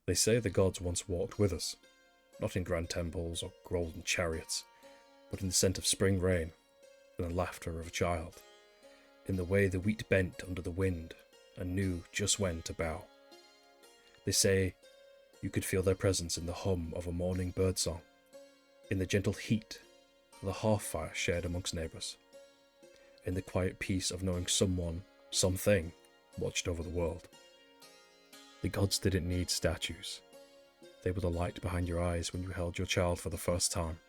They say the gods once walked with us, not in grand temples or golden chariots, but in the scent of spring rain and the laughter of a child, in the way the wheat bent under the wind and knew just when to bow. They say you could feel their presence in the hum of a morning birdsong, in the gentle heat of the hearth fire shared amongst neighbours, in the quiet peace of knowing someone, something, watched over the world. The gods didn't need statues. They were the light behind your eyes when you held your child for the first time.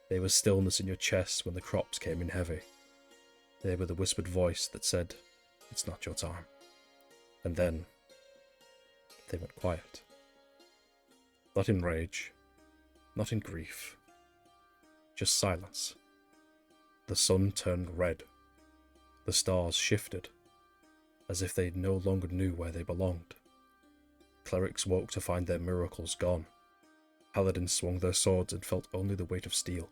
They were stillness in your chest when the crops came in heavy. They were the whispered voice that said, "It's not your time." And then they went quiet. Not in rage, not in grief, just silence. The sun turned red. The stars shifted, as if they no longer knew where they belonged. Clerics woke to find their miracles gone. Paladins swung their swords and felt only the weight of steel.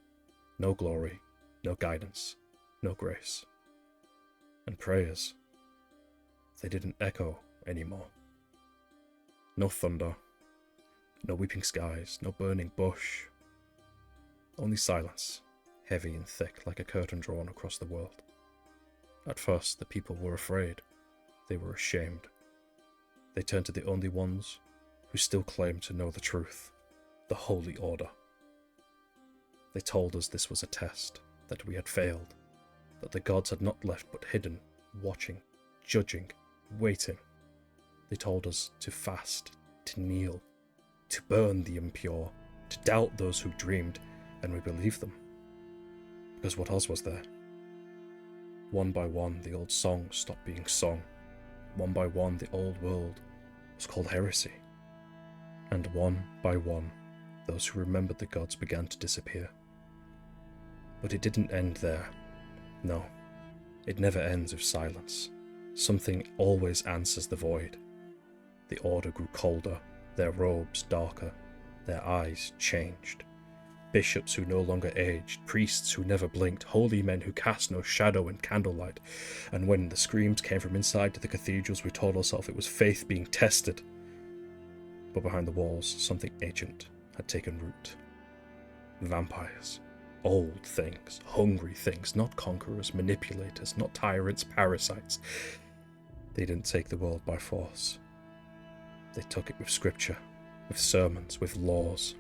No glory, no guidance, no grace. And prayers, they didn't echo anymore. No thunder, no weeping skies, no burning bush. Only silence, heavy and thick like a curtain drawn across the world. At first, the people were afraid. They were ashamed. They turned to the only ones who still claimed to know the truth, the Holy Order. They told us this was a test, that we had failed, that the gods had not left but hidden, watching, judging, waiting. They told us to fast, to kneel, to burn the impure, to doubt those who dreamed, and we believed them. Because what else was there? One by one, the old songs stopped being sung. One by one, the old world was called heresy. And one by one, those who remembered the gods began to disappear. But it didn't end there. No, it never ends with silence. Something always answers the void. The order grew colder, their robes darker, their eyes changed. Bishops who no longer aged, priests who never blinked, holy men who cast no shadow in candlelight. And when the screams came from inside the cathedrals, we told ourselves it was faith being tested. But behind the walls, something ancient had taken root. Vampires. Old things, hungry things, not conquerors, manipulators, not tyrants, parasites. They didn't take the world by force. They took it with scripture, with sermons, with laws.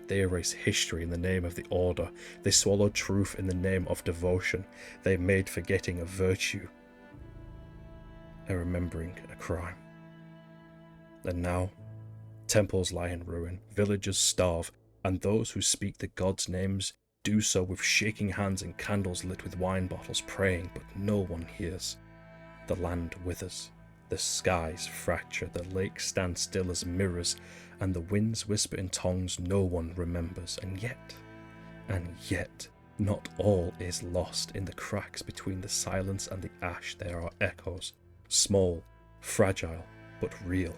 They erased history in the name of the order. They swallowed truth in the name of devotion. They made forgetting a virtue, and remembering a crime. And now, temples lie in ruin, villages starve, and those who speak the gods' names do so with shaking hands and candles lit with wine bottles, praying, but no one hears. The land withers, the skies fracture, the lakes stand still as mirrors, and the winds whisper in tongues no one remembers. And yet, not all is lost. In the cracks between the silence and the ash there are echoes, small, fragile, but real.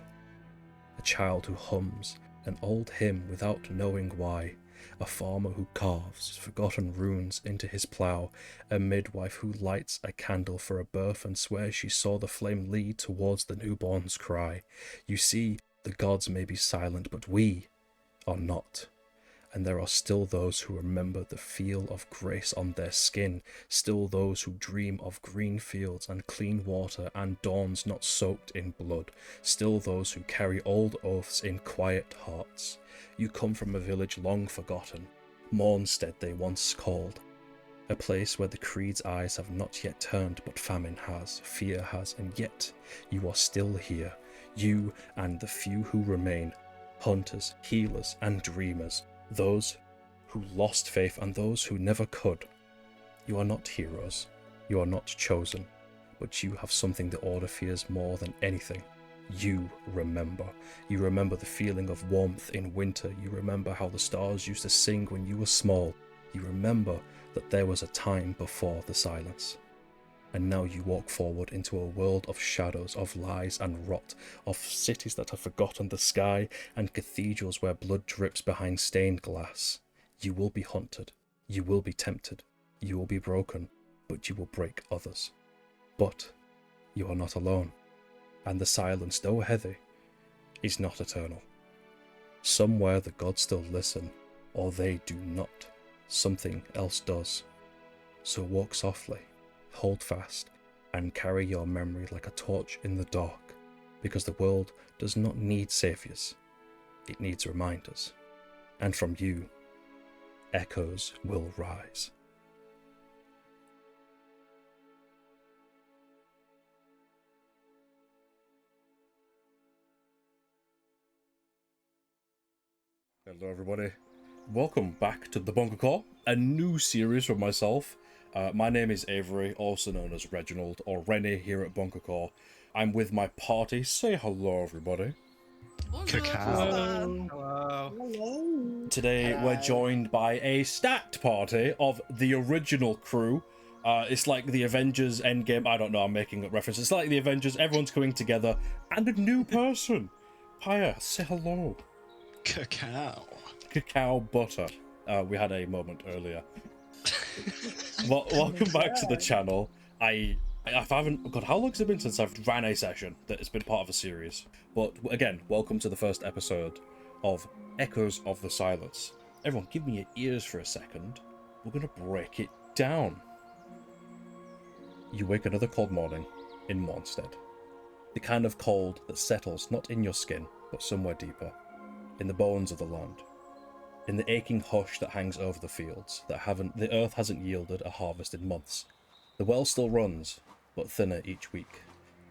A child who hums an old hymn without knowing why, a farmer who carves forgotten runes into his plough, a midwife who lights a candle for a birth and swears she saw the flame lead towards the newborn's cry. You see, the gods may be silent, but we are not. And there are still those who remember the feel of grace on their skin, still those who dream of green fields and clean water and dawns not soaked in blood, still those who carry old oaths in quiet hearts. You come from a village long forgotten, Mournstead they once called, a place where the creed's eyes have not yet turned, but famine has, fear has, and yet you are still here, you and the few who remain, hunters, healers, and dreamers, those who lost faith and those who never could. You are not heroes, you are not chosen, but you have something the Order fears more than anything. You remember. You remember the feeling of warmth in winter. You remember how the stars used to sing when you were small. You remember that there was a time before the silence. And now you walk forward into a world of shadows, of lies and rot, of cities that have forgotten the sky, and cathedrals where blood drips behind stained glass. You will be hunted, you will be tempted, you will be broken, but you will break others. But you are not alone, and the silence, though heavy, is not eternal. Somewhere the gods still listen, or they do not. Something else does. So walk softly, hold fast, and carry your memory like a torch in the dark, because the world does not need saviors, it needs reminders. And from you, echoes will rise. Hello everybody, welcome back to the Bunker Core, a new series from myself. My name is Avery, also known as Reginald or Rennie here at Bunker Core. I'm with my party. Say hello everybody. Cacao. Hello. Today we're joined by a stacked party of the original crew. It's like the Avengers Endgame. I don't know, I'm making up references. It's like the Avengers, everyone's coming together, and a new person. Paya, say hello. Cacao butter. We had a moment earlier. Well, welcome back to the channel. I haven't... God, how long has it been since I've ran a session that has been part of a series? But again, welcome to the first episode of Echoes of the Silence. Everyone, give me your ears for a second. We're going to break it down. You wake another cold morning in Mournstead. The kind of cold that settles not in your skin, but somewhere deeper, in the bones of the land. In the aching hush that hangs over the fields, the earth hasn't yielded a harvest in months. The well still runs, but thinner each week.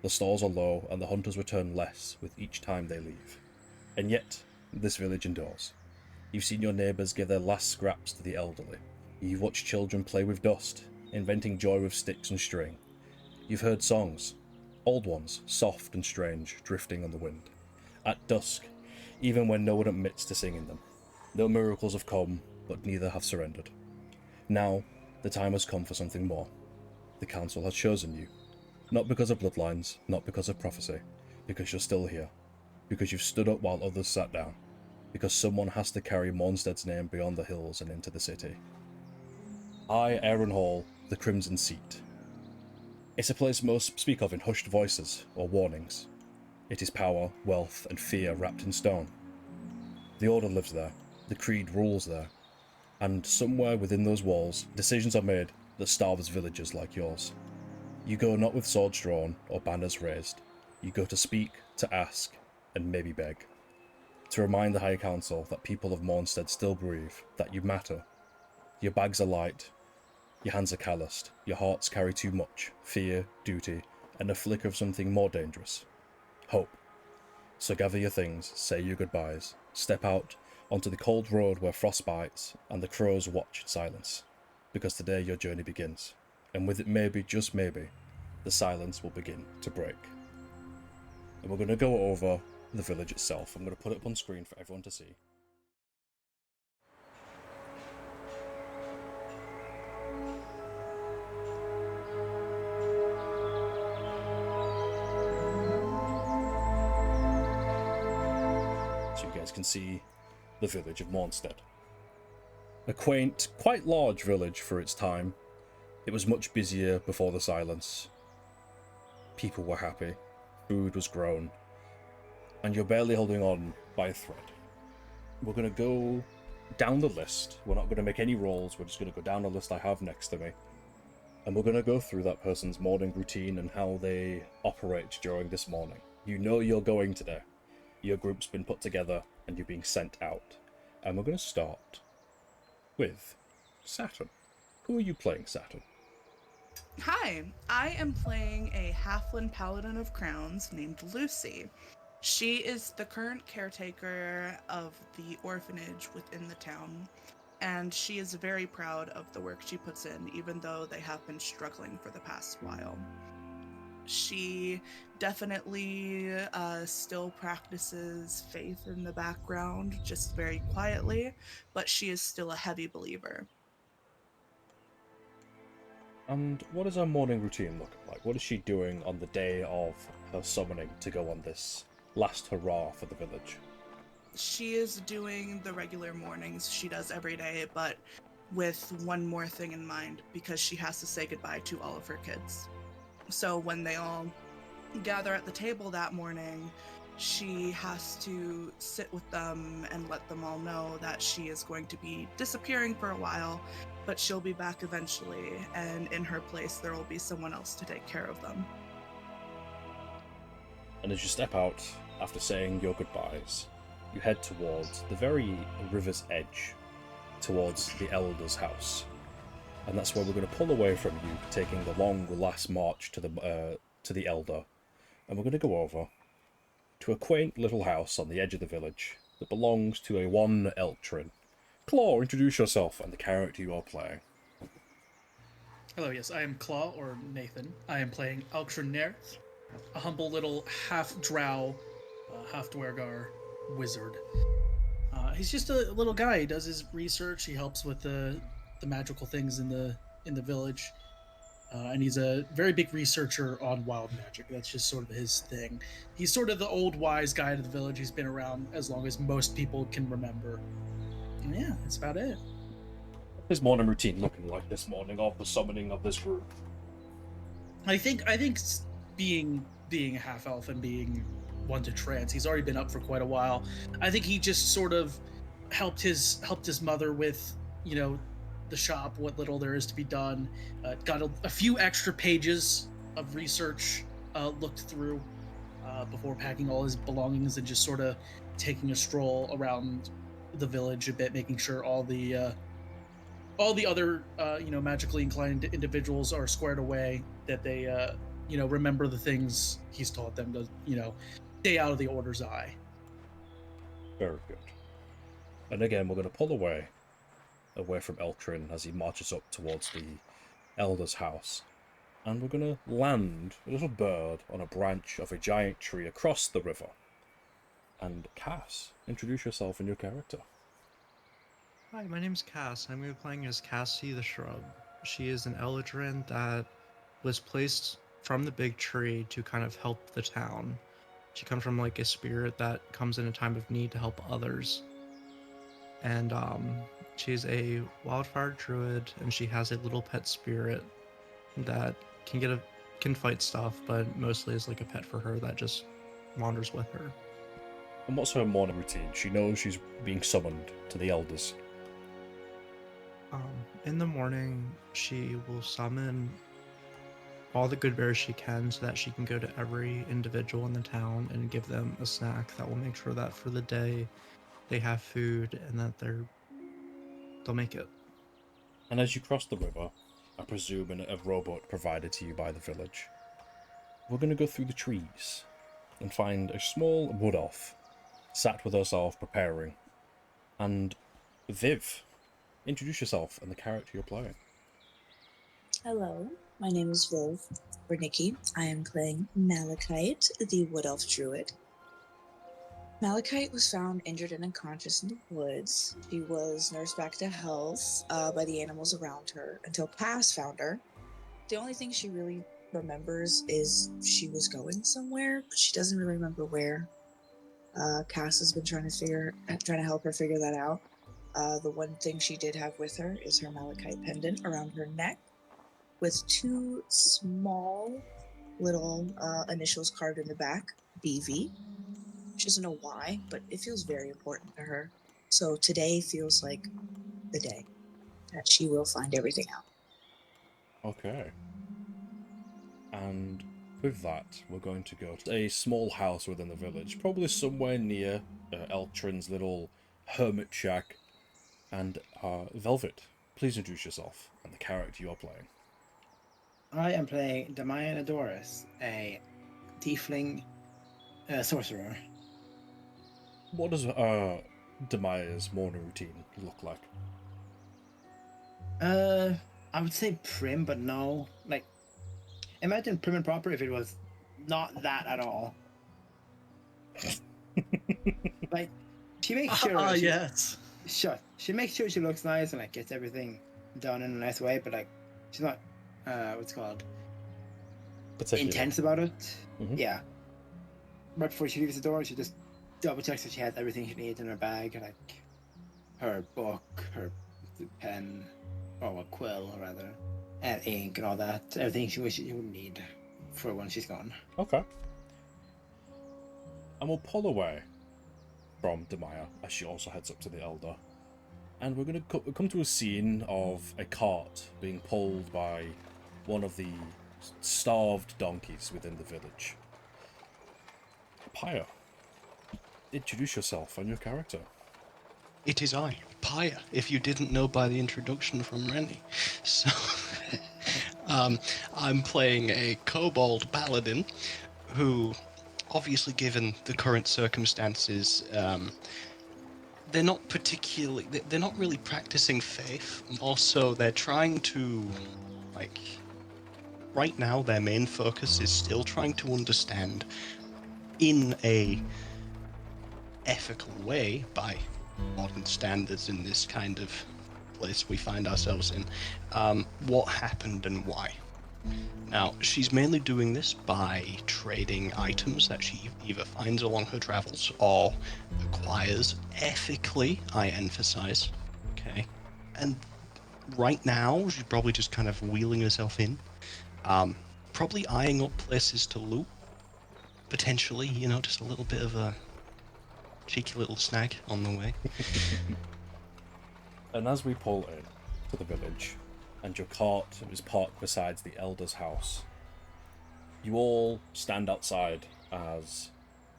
The stores are low, and the hunters return less with each time they leave. And yet, this village endures. You've seen your neighbours give their last scraps to the elderly. You've watched children play with dust, inventing joy with sticks and string. You've heard songs, old ones, soft and strange, drifting on the wind. At dusk, even when no one admits to singing them. No miracles have come, but neither have surrendered. Now, the time has come for something more. The council has chosen you. Not because of bloodlines, not because of prophecy, because you're still here. Because you've stood up while others sat down. Because someone has to carry Mournstead's name beyond the hills and into the city. Aerenhall, the Crimson Seat. It's a place most speak of in hushed voices or warnings. It is power, wealth, and fear wrapped in stone. The Order lives there. The Creed rules there, and somewhere within those walls, decisions are made that starves villagers like yours. You go not with swords drawn or banners raised. You go to speak, to ask, and maybe beg. To remind the High Council that people of Mournstead still breathe, that you matter. Your bags are light, your hands are calloused, your hearts carry too much, fear, duty, and a flicker of something more dangerous. Hope. So gather your things, say your goodbyes, step out onto the cold road where frost bites and the crows watch in silence, because today your journey begins, and with it maybe, just maybe, the silence will begin to break. And we're going to go over the village itself. I'm going to put it up on screen for everyone to see. So you guys can see the village of Mournstead. A quaint, quite large village for its time. It was much busier before the silence. People were happy, food was grown, and you're barely holding on by a thread. We're going to go down the list. We're not going to make any rolls, we're just going to go down the list I have next to me. And we're going to go through that person's morning routine and how they operate during this morning. You know you're going today. Your group's been put together and you're being sent out. And we're going to start with Saturn. Who are you playing, Saturn? Hi, I am playing a halfling paladin of crowns named Lucy. She is the current caretaker of the orphanage within the town, and she is very proud of the work she puts in, even though they have been struggling for the past while. She definitely still practices faith in the background, just very quietly, but she is still a heavy believer. And what does her morning routine look like? What is she doing on the day of her summoning to go on this last hurrah for the village? She is doing the regular mornings she does every day, but with one more thing in mind, because she has to say goodbye to all of her kids. So when they all gather at the table that morning, she has to sit with them and let them all know that she is going to be disappearing for a while, but she'll be back eventually, and in her place there will be someone else to take care of them. And as you step out after saying your goodbyes, you head towards the very river's edge, towards the Elder's house. And that's where we're going to pull away from you, taking the long last march to the Elder. And we're going to go over to a quaint little house on the edge of the village that belongs to a one Eltrin. Claw, introduce yourself and the character you are playing. Hello, yes, I am Claw, or Nathan. I am playing Eltrin Nerth, a humble little half-drow, half-dwergar wizard. He's just a little guy. He does his research. He helps with the magical things in the village. And he's a very big researcher on wild magic. That's just sort of his thing. He's sort of the old wise guy to the village. He's been around as long as most people can remember. And yeah, that's about it. His morning routine looking like this morning of the summoning of this group. I think being a half elf and being one to trance, he's already been up for quite a while. I think he just sort of helped his mother with, the shop, what little there is to be done. Got a few extra pages of research looked through before packing all his belongings and just sort of taking a stroll around the village a bit, making sure all the other magically inclined individuals are squared away, that they remember the things he's taught them to stay out of the Order's eye. Very good. And again, we're going to pull away from Eltrin as he marches up towards the Elder's house. And we're going to land a little bird on a branch of a giant tree across the river. And Cass, introduce yourself and your character. Hi, my name's Cass. I'm going to be playing as Cassie the Shrub. She is an Eldrin that was placed from the big tree to kind of help the town. She comes from like a spirit that comes in a time of need to help others. And she's a wildfire druid, and she has a little pet spirit that can fight stuff, but mostly is like a pet for her that just wanders with her. And what's her morning routine? She knows she's being summoned to the Elders. In the morning, she will summon all the good bears she can so that she can go to every individual in the town and give them a snack that will make sure that for the day they have food and that they'll make it. And as you cross the river, I presume in a rowboat provided to you by the village, we're going to go through the trees and find a small wood elf sat with herself preparing. And Viv, introduce yourself and the character you're playing. Hello, my name is Viv, or Nikki. I am playing Malachite, the wood elf druid. Malachite was found injured and unconscious in the woods. She was nursed back to health by the animals around her until Cass found her. The only thing she really remembers is she was going somewhere, but she doesn't really remember where. Cass has been trying to help her figure that out. The one thing she did have with her is her malachite pendant around her neck with two small little initials carved in the back, BV. She doesn't know why, but it feels very important to her. So today feels like the day that she will find everything out. Okay. And with that, we're going to go to a small house within the village, probably somewhere near Eltrin's little hermit shack. And Velvet, please introduce yourself and the character you're playing. I am playing Damian Adoris, a tiefling sorcerer. What does Demaya's morning routine look like? I would say prim, but no. Like, imagine prim and proper if it was not that at all. Like, she makes sure. Yes. Sure. She makes sure she looks nice and like gets everything done in a nice way, but like, she's not what's it called? Particular. Intense about it. Mm-hmm. Yeah. Right before she leaves the door, she just double checks that she has everything she needs in her bag, like her book, her pen, or a quill rather, and ink and all that. Everything she wishes she would need for when she's gone. Okay. and we'll pull away from Demaya as she also heads up to the Elder. And we're going to come to a scene of a cart being pulled by one of the starved donkeys within the village. Pyre, introduce yourself and your character. It is I, Pyre, if you didn't know by the introduction from Rennie. So, I'm playing a kobold paladin who, obviously given the current circumstances, they're not particularly, they're not really practicing faith. Also, they're trying to, like, right now their main focus is still trying to understand in a ethical way by modern standards in this kind of place we find ourselves in, what happened and why. Now, she's mainly doing this by trading items that she either finds along her travels or acquires ethically, I emphasize, okay? And right now, she's probably just kind of wheeling herself in, probably eyeing up places to loot, potentially, you know, just a little bit of a cheeky little snag on the way. And as we pull in to the village, and your cart is parked beside the Elder's house, you all stand outside as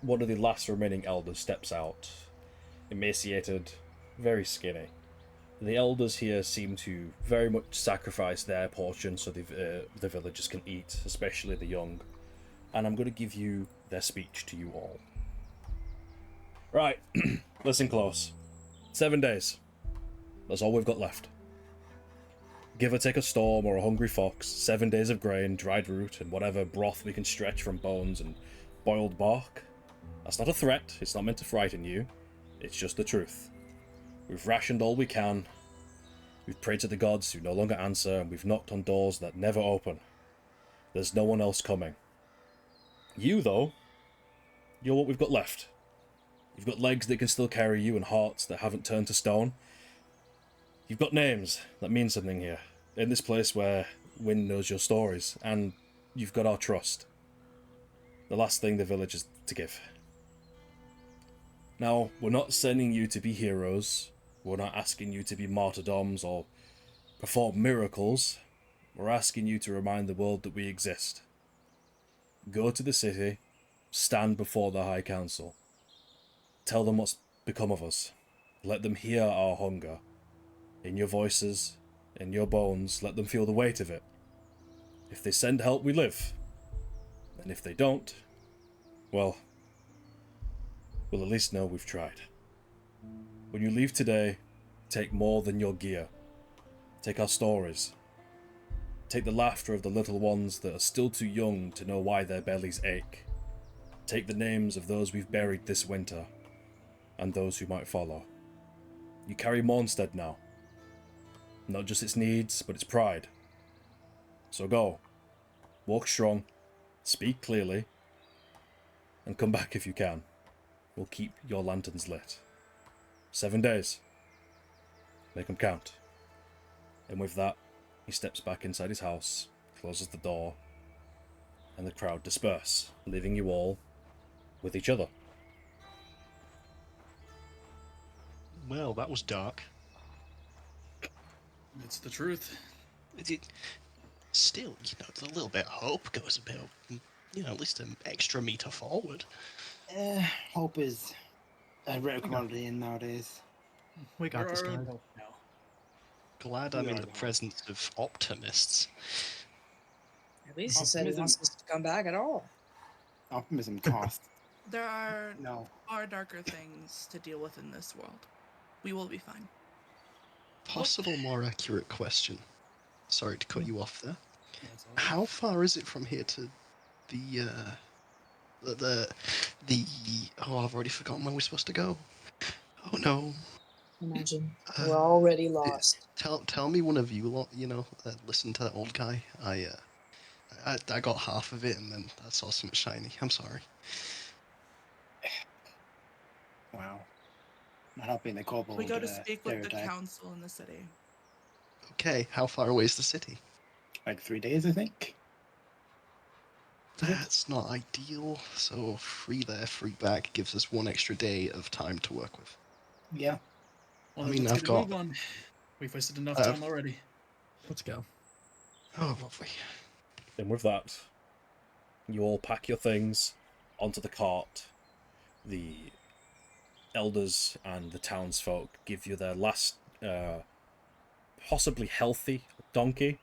one of the last remaining Elders steps out, emaciated, very skinny. The Elders here seem to very much sacrifice their portion so the villagers can eat, especially the young. And I'm going to give you their speech to you all. Right, listen close. 7 days. That's all we've got left. Give or take a storm or a hungry fox, 7 days of grain, dried root, and whatever broth we can stretch from bones and boiled bark. That's not a threat, it's not meant to frighten you. It's just the truth. We've rationed all we can. We've prayed to the gods who no longer answer, and we've knocked on doors that never open. There's no one else coming. You, though, you're what we've got left. You've got legs that can still carry you and hearts that haven't turned to stone. You've got names that mean something here, in this place where wind knows your stories, and you've got our trust. The last thing the village is to give. Now, we're not sending you to be heroes, we're not asking you to be martyrdoms or perform miracles, we're asking you to remind the world that we exist. Go to the city, stand before the High Council. Tell them what's become of us. Let them hear our hunger. In your voices, in your bones, let them feel the weight of it. If they send help, we live. And if they don't, well, we'll at least know we've tried. When you leave today, take more than your gear. Take our stories. Take the laughter of the little ones that are still too young to know why their bellies ache. Take the names of those we've buried this winter, and those who might follow. You carry Mournstead now. Not just its needs, but its pride. So go. Walk strong. Speak clearly. And come back if you can. We'll keep your lanterns lit. 7 days. Make them count. And with that, he steps back inside his house, closes the door, and the crowd disperse, leaving you all with each other. Well, that was dark. It's the truth. Still, you know, a little bit of hope goes a bit, you know, at least an extra meter forward. Hope is a rare commodity in nowadays. We got this, There are guy. hope now. Glad I'm in Yeah, the I know. presence of optimists. At least he said he wants us to come back at all. Optimism costs. There are No. far darker things to deal with in this world. We will be fine. Possible more accurate question. Sorry to cut you off there. That's all. How far is it from here to the oh, I've already forgotten where we're supposed to go. Oh no. Imagine. We're already lost. Tell me one of you lot, you know, listen to that old guy. I got half of it and then I saw something shiny. I'm sorry. Wow. Not helping the kobold. We go to speak with the stereotype. council in the city. Okay, how far away is the city? Like 3 days, I think. That's not ideal. So 3 there, 3 back gives us 1 extra day of time to work with. Yeah. Well, I then mean, let's I've get a got- move on. We've wasted enough time already. Let's go. Oh, lovely. And with that, you all pack your things onto the cart. The elders and the townsfolk give you their last, possibly healthy donkey.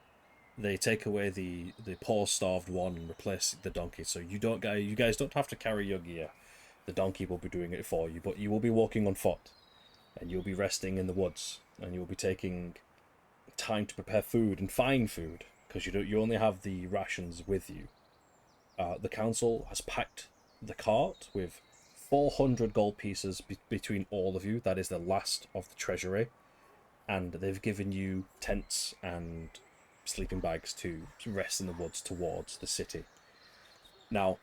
They take away the poor starved one and replace the donkey. So you guys don't have to carry your gear. The donkey will be doing it for you, but you will be walking on foot, and you'll be resting in the woods, and you'll be taking time to prepare food and find food because you only have the rations with you. The council has packed the cart with 400 gold pieces between all of you. That is the last of the treasury, and they've given you tents and sleeping bags to rest in the woods towards the city. Now,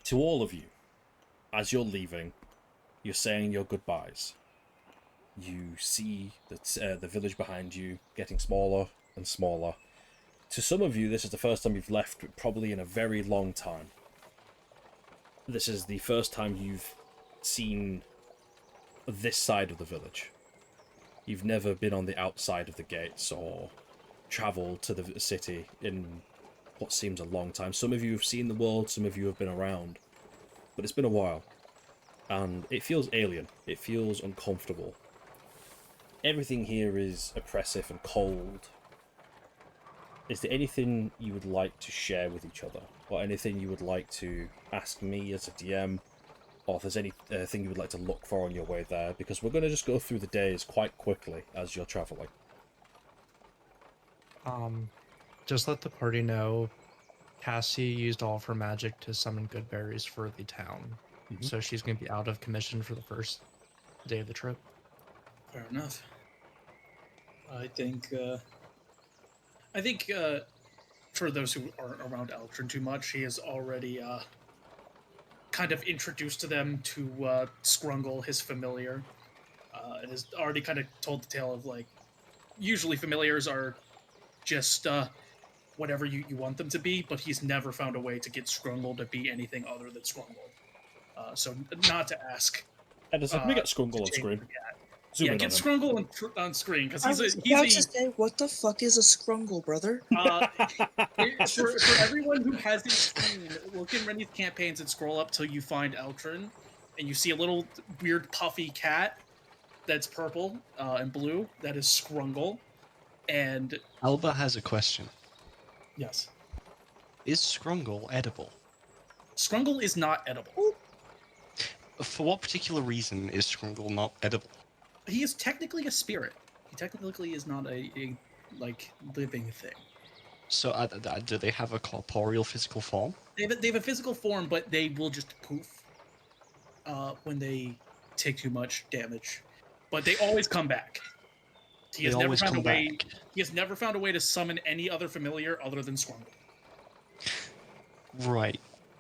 to all of you, as you're leaving, you're saying your goodbyes. You see that the village behind you getting smaller and smaller. To some of you, this is the first time you've left probably in a very long time. This is the first time you've seen this side of the village. You've never been on the outside of the gates or travelled to the city in what seems a long time. Some of you have seen the world, some of you have been around, but it's been a while. And it feels alien. It feels uncomfortable. Everything here is oppressive and cold. Is there anything you would like to share with each other? Or anything you would like to ask me as a DM? Or if there's anything you would like to look for on your way there? Because we're going to just go through the days quite quickly as you're travelling. Just let the party know Cassie used all of her magic to summon good berries for the town. Mhm. So she's going to be out of commission for the first day of the trip. Fair enough. I think for those who aren't around Eltrin too much, he has already kind of introduced to them to Scrungle, his familiar, and has already kind of told the tale of, like, usually familiars are just whatever you want them to be, but he's never found a way to get Scrungle to be anything other than Scrungle. So not to ask. Edison, can we get to Scrungle on change screen? the cat. Zoom Yeah, in get on him. Scrungle on screen, because I he's was a about to say, what the fuck is a scrungle, brother? for everyone who hasn't seen, look in Rennie's campaigns and scroll up till you find Eltrin, and you see a little weird puffy cat that's purple and blue. That is Scrungle. And Alba has a question. yes, Is Scrungle edible? Scrungle is not edible. For what particular reason is Scrungle not edible? He is technically a spirit. He technically is not a like living thing. So do they have a corporeal physical form? They have a physical form, but they will just poof when they take too much damage. But they always come back. He has never found a way. He has never found a way to summon any other familiar other than Scrungle. Right.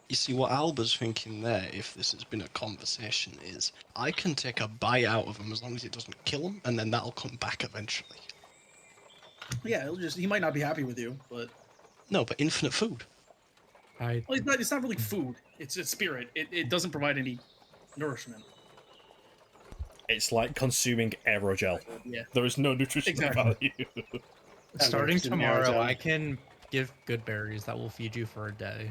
You see, what Alba's thinking there, if this has been a conversation, is I can take a bite out of him as long as it doesn't kill him, and then that'll come back eventually. Yeah, he might not be happy with you, but No, but infinite food. well, it's not really food. It's a spirit. It doesn't provide any nourishment. It's like consuming aerogel. Yeah. There is no nutritional value. Starting works in tomorrow, Arizona. I can give good berries that will feed you for a day.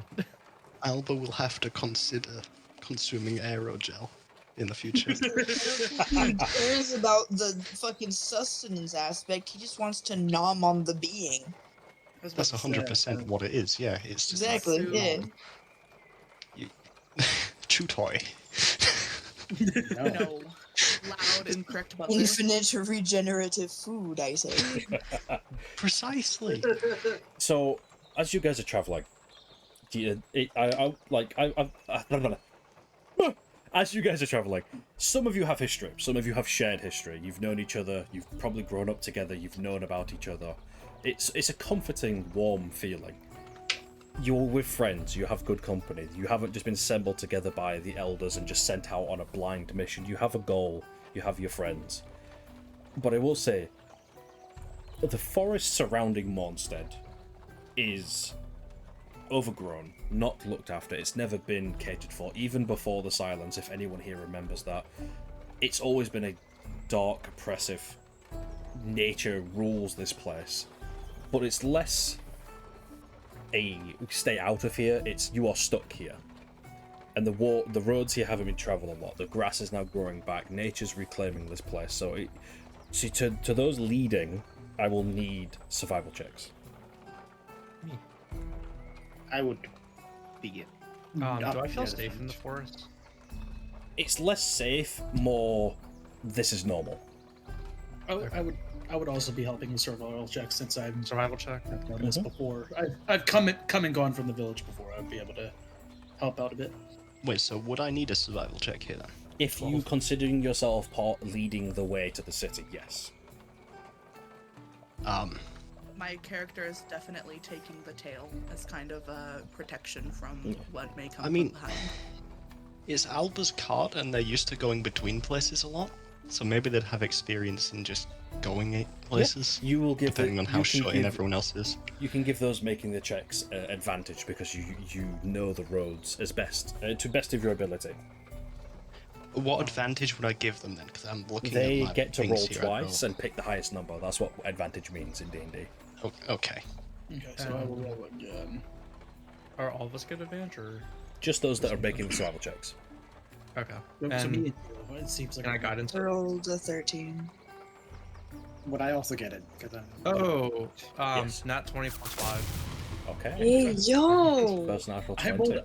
Alba will have to consider consuming aerogel in the future. He cares about the fucking sustenance aspect. He just wants to nom on the being. That's 100% what it is, yeah. It's just Exactly, Food. yeah. chew toy. No. Loud and correct butler. Infinite regenerative food, I say. Precisely. So, as you guys are traveling, as you guys are traveling, some of you have history, some of you have shared history. You've known each other, you've probably grown up together, you've known about each other. It's a comforting, warm feeling. You're with friends, you have good company. You haven't just been assembled together by the elders and just sent out on a blind mission. You have a goal, you have your friends. But I will say, the forest surrounding Mournstead is overgrown, not looked after. It's never been catered for, even before the silence, if anyone here remembers that. It's always been a dark, oppressive nature rules this place. But it's less a stay out of here, it's you are stuck here. And the roads here haven't been travelled a lot. The grass is now growing back. Nature's reclaiming this place. So, to those leading, I will need survival checks. I would begin. Do I feel safe in the forest? It's less safe, more this is normal. I would also be helping with survival checks since I've Survival check. done this before. I've come and gone from the village before. I'd be able to help out a bit. Wait, so would I need a survival check here then? If you considering yourself part leading the way to the city, yes. My character is definitely taking the tail as kind of a protection from what may come from behind. It's Alba's cart and they're used to going between places a lot, so maybe they'd have experience in just going places. You will give depending on how short in everyone else is. You can give those making the checks advantage because you know the roads as best to best of your ability. What advantage would I give them then? Because I'm looking. They at my get to things roll here, twice and pick the highest number. That's what advantage means in D&D. Okay. Okay, so I will roll again. Are all of us get advantage, or Just those that are making the survival checks. okay? So And me and you, it seems like can I guidance? Rolled a 13. Would I also get it? Because I'm. Oh, Yes. nat 20 plus 5. Okay. Hey, yo! First natural I 20.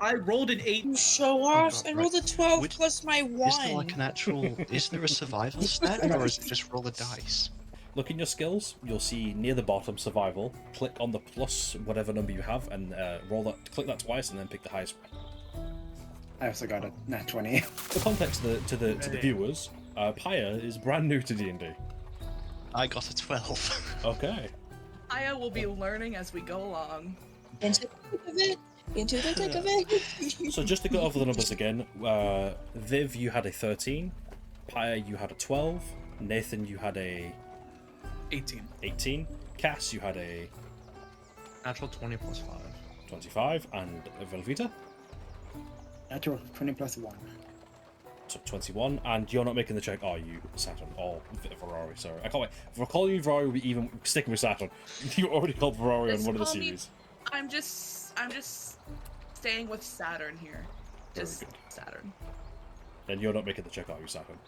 I rolled an 8. You show off! I Right. rolled a 12 Which- plus my 1. Is there like an actual? Is there a survival stat, or is it just roll a dice? Look in your skills. You'll see near the bottom survival. Click on the plus whatever number you have and roll that. Click that twice and then pick the highest. I also got a nat 20. For context to the viewers, Paya is brand new to D&D. I got a 12. Okay. Aya will be learning as we go along. Into the thick of it! Into the thick of it! So just to go over the numbers again, Viv, you had a 13. Paya, you had a 12. Nathan, you had a 18. 18. Cass, you had a Natural 20 plus 5. 25. And Velveeta, Natural 20 plus 1. so 21. And you're not making the check, are you, Saturn? Or Ferrari, sorry. I can't wait. If we're calling you Ferrari, we even sticking with Saturn. You already called Ferrari on Just one of the call me- series. I'm just staying with Saturn here. Very Just good. Saturn. And you're not making the check, are you, Saturn?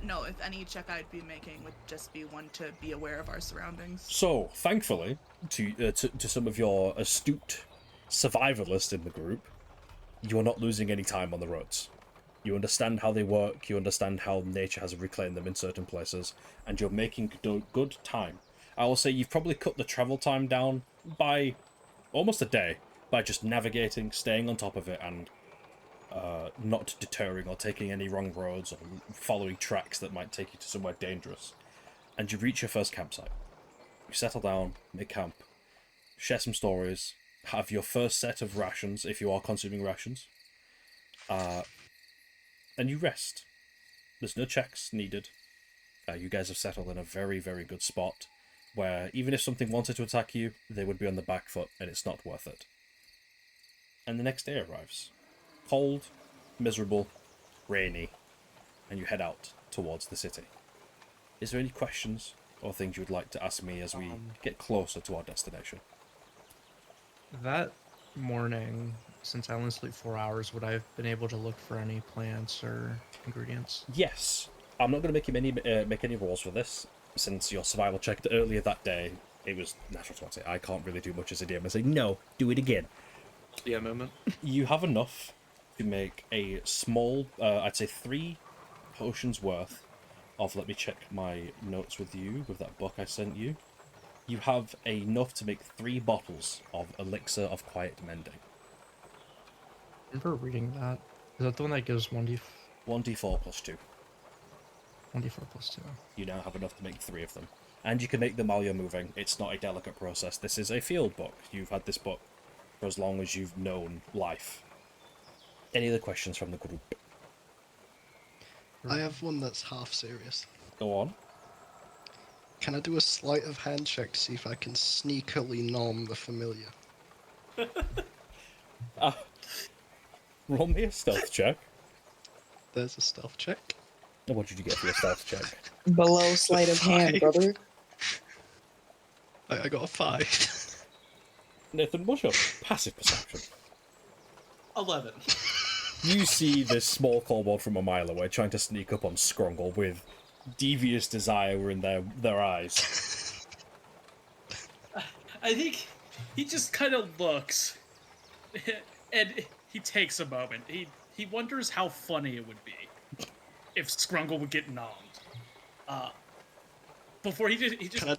No, if any check I'd be making would just be one to be aware of our surroundings. So, thankfully, to some of your astute survivalists in the group, you're not losing any time on the roads. You understand how they work, you understand how nature has reclaimed them in certain places, and you're making good time. I will say you've probably cut the travel time down by almost a day by just navigating, staying on top of it, and not deterring or taking any wrong roads or following tracks that might take you to somewhere dangerous. And you reach your first campsite. You settle down, make camp, share some stories, have your first set of rations if you are consuming rations, and you rest. There's no checks needed. You guys have settled in a very, very good spot where even if something wanted to attack you, they would be on the back foot and it's not worth it. And the next day arrives. Cold, miserable, rainy, and you head out towards the city. Is there any questions or things you would like to ask me as we get closer to our destination? That morning, since I only sleep 4 hours, would I have been able to look for any plants or ingredients? Yes. I'm not going to make any rolls for this, since your survival check earlier that day, it was natural 20. I can't really do much as a DM and say, no, do it again. Yeah, moment. You have enough to make a small, I'd say 3 potions worth of, let me check my notes with you, with that book I sent you. You have enough to make 3 bottles of elixir of quiet mending. I remember reading that. Is that the one that gives 1d4 plus 2. 1d4 plus 2? You now have enough to make 3 of them. And you can make them while you're moving. It's not a delicate process. This is a field book. You've had this book for as long as you've known life. Any other questions from the group? I have one that's half serious. Go on. Can I do a sleight of hand check to see if I can sneakily nom the familiar? Roll me a stealth check. There's a stealth check. What did you get for your stealth check? Below sleight of hand, 5. brother. I got a 5. Nathan, what's your passive perception? 11. You see this small kobold from a mile away trying to sneak up on Scrungle with devious desire in their eyes. I think he just kind of looks, and he takes a moment. He wonders how funny it would be if Scrungle would get nommed. Before he just Can I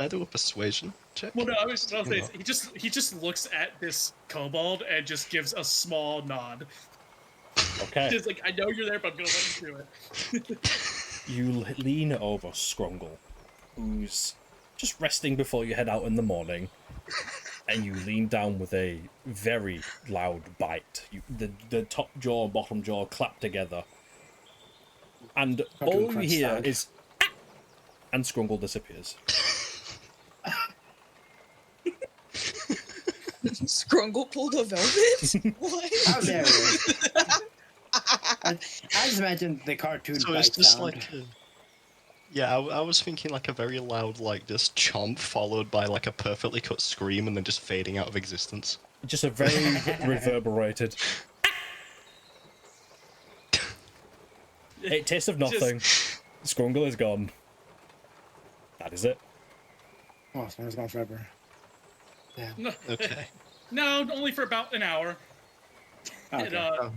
do a persuasion check? Well, no, I was saying he just looks at this kobold and just gives a small nod. Okay. Just like, I know you're there, but I'm gonna let you do it. You lean over Scrungle, who's just resting before you head out in the morning, and you lean down with a very loud bite. The top jaw and bottom jaw clap together, and all you hear is, "Ah!" and Scrungle disappears. Scrungle pulled a velvet? What? How dare you? I just imagine the cartoon So bite it's just sound. like yeah, I was thinking like a very loud like just chomp followed by like a perfectly cut scream and then just fading out of existence. Just a very reverberated. It tastes of nothing. Scrungle is gone. That is it. Oh, this one's gone forever. Yeah. Okay. No, only for about an hour. Okay. And,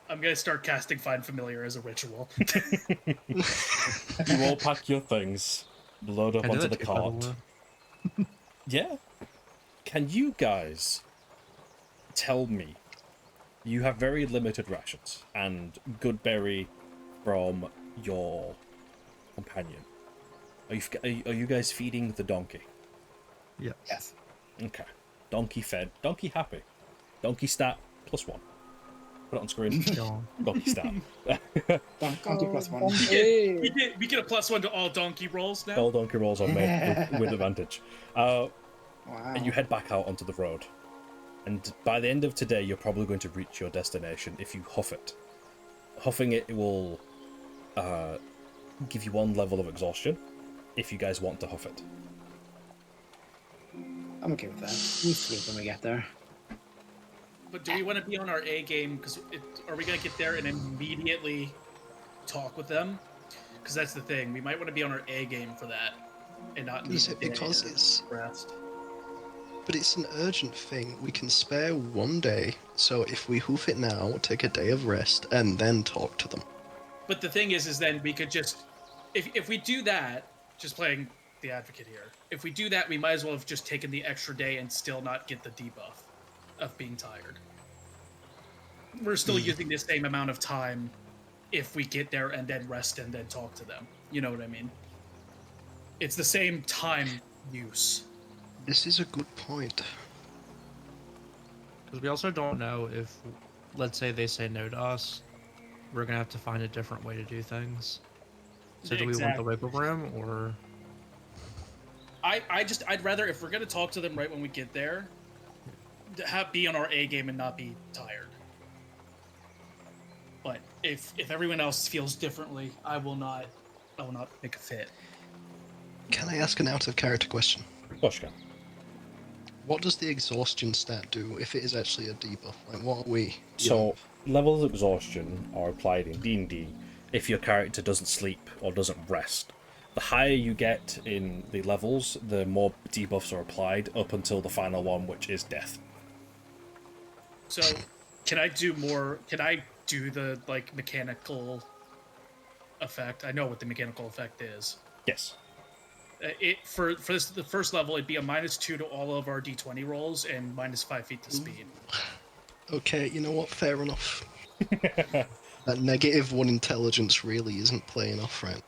I'm gonna start casting Find Familiar as a ritual. You all pack your things, load up onto the cart. Yeah. Can you guys tell me? You have very limited rations and good berry from your companion. Are you guys feeding the donkey? Yes. Yes. Okay. Donkey fed. Donkey happy. Donkey stat +1. Put it on screen. Donkey stat. Donkey plus one. We get a +1 to all donkey rolls now. All donkey rolls are made with advantage. Wow. And you head back out onto the road. And by the end of today, you're probably going to reach your destination if you huff it. Huffing it will give you 1 level of exhaustion if you guys want to huff it. I'm okay with that. We sleep when we get there. But do we want to be on our A game? Because are we gonna get there and immediately talk with them? Because that's the thing. We might want to be on our A game for that, and not need Is the it day because to it's rest. But it's an urgent thing. We can spare 1 day, so if we hoof it now, take a day of rest, and then talk to them. But the thing is then we could just, if we do that, just playing the advocate here. If we do that, we might as well have just taken the extra day and still not get the debuff of being tired. We're still using the same amount of time if we get there and then rest and then talk to them. You know what I mean? It's the same time use. This is a good point. Because we also don't know if, let's say they say no to us, we're gonna have to find a different way to do things. So do we want the wiggle room, or? I'd rather, if we're gonna talk to them right when we get there, be on our A game and not be tired. But if everyone else feels differently, I will not make a fit. Can I ask an out of character question? Bushka. What does the exhaustion stat do if it is actually a debuff? Like, what are we? So, levels of exhaustion are applied in D&D if your character doesn't sleep or doesn't rest. The higher you get in the levels, the more debuffs are applied up until the final one, which is death. So, can I do the like mechanical effect? I know what the mechanical effect is. Yes. The first level, it'd be a -2 to all of our D20 rolls and -5 feet to speed. Okay, you know what? Fair enough. That -1 intelligence really isn't playing off right.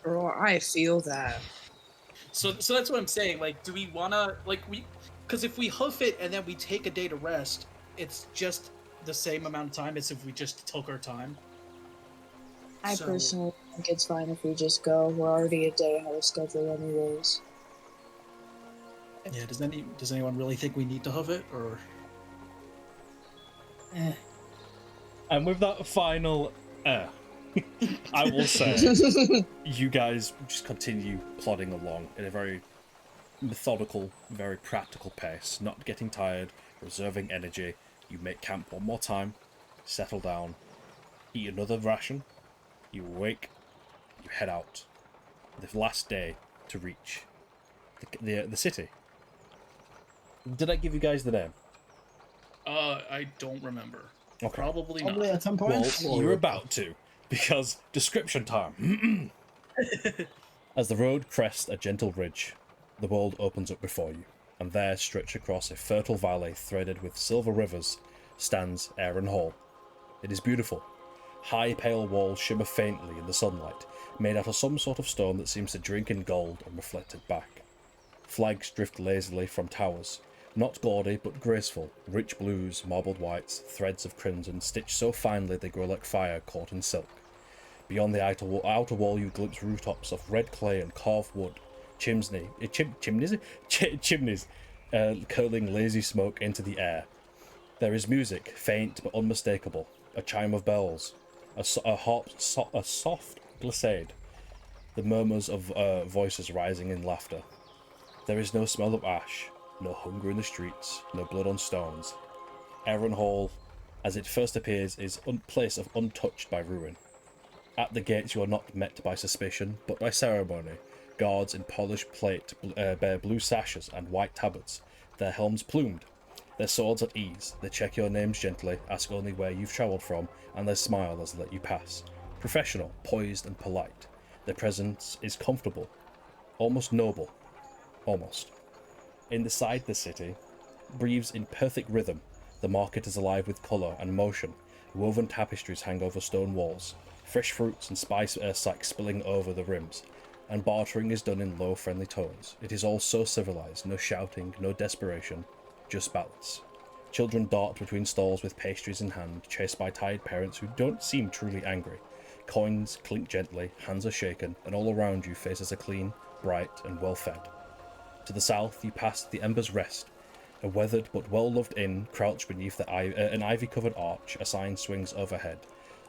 Girl, I feel that. So that's what I'm saying. Like, do we wanna because if we hoof it and then we take a day to rest, it's just the same amount of time as if we just took our time. I personally think it's fine if we just go. We're already a day ahead of schedule anyways. Yeah. Does anyone really think we need to hoof it, or? And with that final I will say, you guys just continue plodding along at a very methodical, very practical pace, not getting tired, reserving energy. You make camp one more time, settle down, eat another ration, you wake, you head out. The last day to reach the city. Did I give you guys the name? I don't remember. Okay. Probably Probably not. at some point. Well, you're about to, because description time. As the road crests a gentle ridge, the world opens up before you, and there, stretched across a fertile valley threaded with silver rivers, stands Aerenhall. It is beautiful. High, pale walls shimmer faintly in the sunlight, made out of some sort of stone that seems to drink in gold and reflect it back. Flags drift lazily from towers, not gaudy but graceful, rich blues, marbled whites, threads of crimson stitched so finely they grow like fire caught in silk. Beyond the outer wall you glimpse rooftops of red clay and carved wood, chimneys, curling lazy smoke into the air. There is music, faint but unmistakable, a chime of bells, a soft glissade, the murmurs of voices rising in laughter. There is no smell of ash, no hunger in the streets, no blood on stones. Aerenhall, as it first appears, is a place of untouched by ruin. At the gates you are not met by suspicion, but by ceremony. Guards in polished plate bear blue sashes and white tabards, their helms plumed, their swords at ease. They check your names gently, ask only where you've travelled from, and they smile as they let you pass. Professional, poised and polite. Their presence is comfortable, almost noble. Almost. Inside the city, breathes in perfect rhythm. The market is alive with colour and motion. Woven tapestries hang over stone walls, fresh fruits and spice sacks spilling over the rims, and bartering is done in low, friendly tones. It is all so civilised, no shouting, no desperation, just balance. Children dart between stalls with pastries in hand, chased by tired parents who don't seem truly angry. Coins clink gently, hands are shaken, and all around you faces are clean, bright, and well-fed. To the south, you pass the Ember's Rest, a weathered but well-loved inn crouched beneath an ivy-covered arch. A sign swings overhead,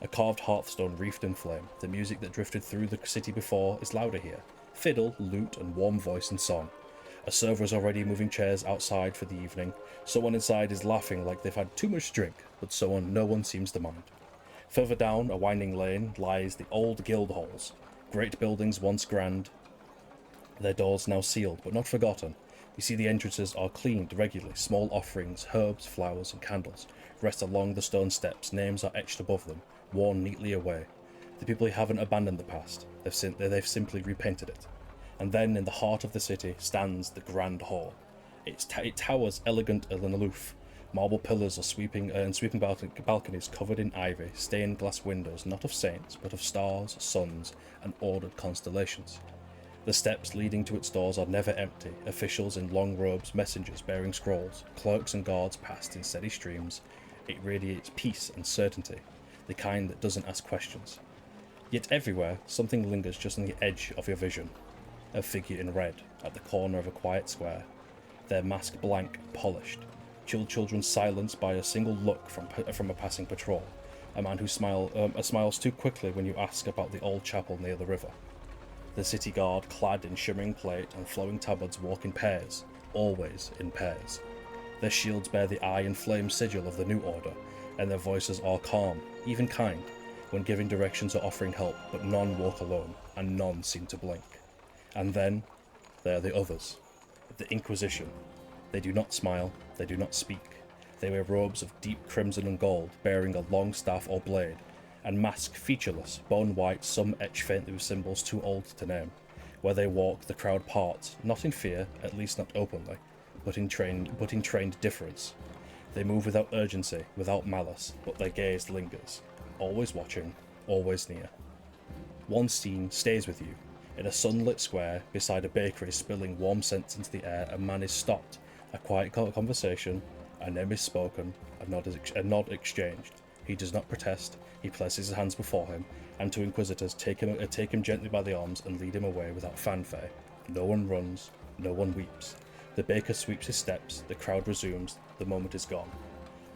a carved hearthstone wreathed in flame. The music that drifted through the city before is louder here. Fiddle, lute, and warm voice in song. A server is already moving chairs outside for the evening. Someone inside is laughing like they've had too much drink, but no one seems to mind. Further down a winding lane lies the old guild halls, great buildings once grand, their doors now sealed, but not forgotten. You see the entrances are cleaned regularly. Small offerings, herbs, flowers, and candles rest along the stone steps. Names are etched above them, worn neatly away. The people haven't abandoned the past. They've simply repainted it. And then, in the heart of the city, stands the Grand Hall. It towers elegant and aloof. Marble pillars are sweeping balconies covered in ivy, stained glass windows not of saints, but of stars, suns, and ordered constellations. The steps leading to its doors are never empty. Officials in long robes, messengers bearing scrolls, clerks and guards passed in steady streams. It radiates peace and certainty, the kind that doesn't ask questions. Yet everywhere, something lingers just on the edge of your vision. A figure in red, at the corner of a quiet square, their mask blank, polished. Children silenced by a single look from a passing patrol. A man who smiles too quickly when you ask about the old chapel near the river. The city guard, clad in shimmering plate and flowing tabards, walk in pairs, always in pairs. Their shields bear the eye and flame sigil of the New Order, and their voices are calm, even kind, when giving directions or offering help, but none walk alone, and none seem to blink. And then, there are the others, the Inquisition. They do not smile, they do not speak. They wear robes of deep crimson and gold, bearing a long staff or blade, and mask featureless, bone white, some etched faintly with symbols too old to name. Where they walk, the crowd parts, not in fear, at least not openly, but in trained difference. They move without urgency, without malice, but their gaze lingers, always watching, always near. One scene stays with you. In a sunlit square, beside a bakery spilling warm scents into the air, a man is stopped. A quiet conversation, a name is spoken, a nod exchanged. He does not protest. He places his hands before him, and two inquisitors take him gently by the arms and lead him away without fanfare. No one runs, no one weeps. The baker sweeps his steps, the crowd resumes, the moment is gone.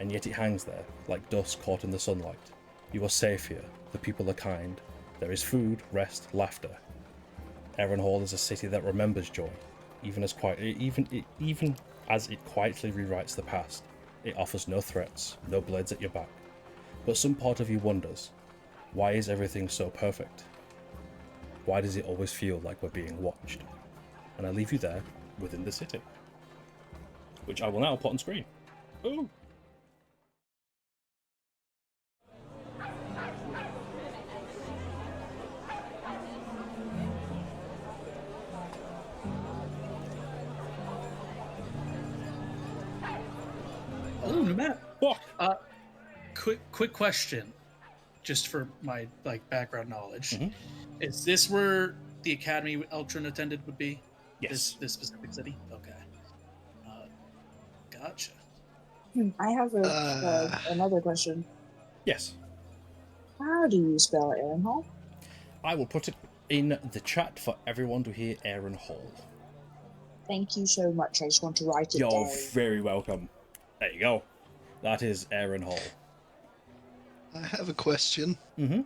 And yet it hangs there, like dust caught in the sunlight. You are safe here, the people are kind. There is food, rest, laughter. Aerenhall is a city that remembers joy, even as it quietly rewrites the past. It offers no threats, no blades at your back. But some part of you wonders, why is everything so perfect? Why does it always feel like we're being watched? And I leave you there, within the city. Which I will now put on screen. Ooh! Oh, new map. What? Quick question, just for my background knowledge. Mhm. Is this where the academy Eltrin attended would be? Yes. This specific city. Okay. Gotcha. I have another question. Yes. How do you spell Aerenhall? I will put it in the chat for everyone to hear Aerenhall. Thank you so much. I just want to write it You're down. very welcome. There you go. That is Aerenhall. I have a question. Mm-hmm.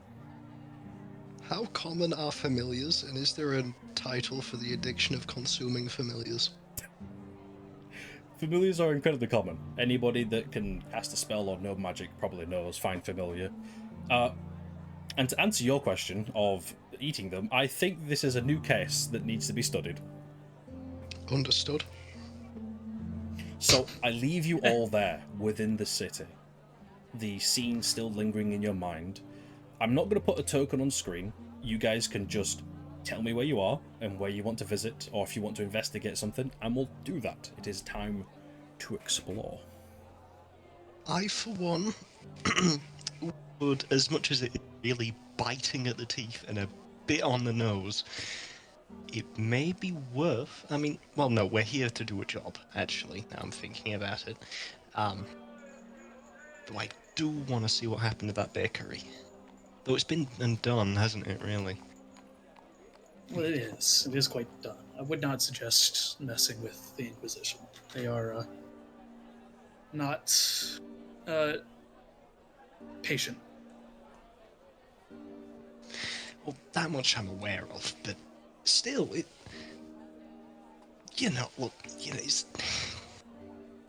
How common are familiars, and is there a title for the addiction of consuming familiars? Familiars are incredibly common. Anybody that can cast a spell or know magic probably knows Find Familiar. And to answer your question of eating them, I think this is a new case that needs to be studied. Understood. So I leave you all there within the city. The scene still lingering in your mind. I'm not going to put a token on screen. You guys can just tell me where you are and where you want to visit, or if you want to investigate something, and we'll do that. It is time to explore. I, for one, would, as much as it is really biting at the teeth and a bit on the nose, it may be worth... I mean, well, no, we're here to do a job, actually, now I'm thinking about it. Though I do want to see what happened to that bakery. Though it's been and done, hasn't it, really? Well, it is. It is quite done. I would not suggest messing with the Inquisition. They are not patient. Well, that much I'm aware of, but still, it... You know, look, you know, it's...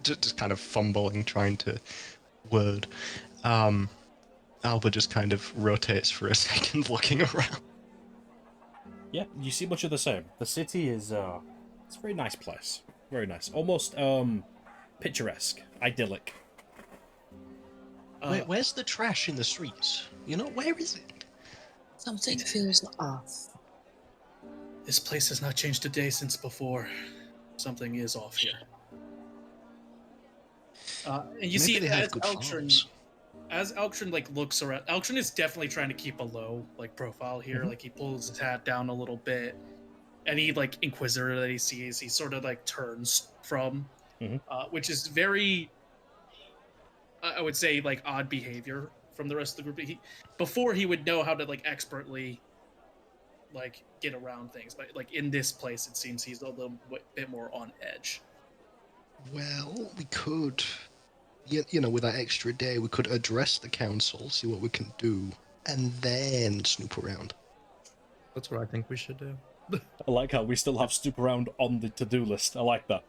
just kind of fumbling, trying to word. Alba just kind of rotates for a second, looking around. Yeah, you see much of the same. The city is, it's a very nice place. Very nice. Almost, picturesque. Idyllic. Where's the trash in the streets? You know, where is it? Something feels off. This place has not changed a day since before. Something is off here. And you Maybe see, they have good as Eltrin looks around, Eltrin is definitely trying to keep a low profile here. Mhm. He pulls his hat down a little bit. Any inquisitor that he sees, he sort of turns from, Mhm. which is very, I would say, odd behavior from the rest of the group. Before he would know how to expertly get around things, but in this place, it seems he's a little bit more on edge. Well, we could... You know, with that extra day, we could address the council, see what we can do, and then snoop around. That's what I think we should do. I like how we still have Stoop Around on the to-do list. I like that.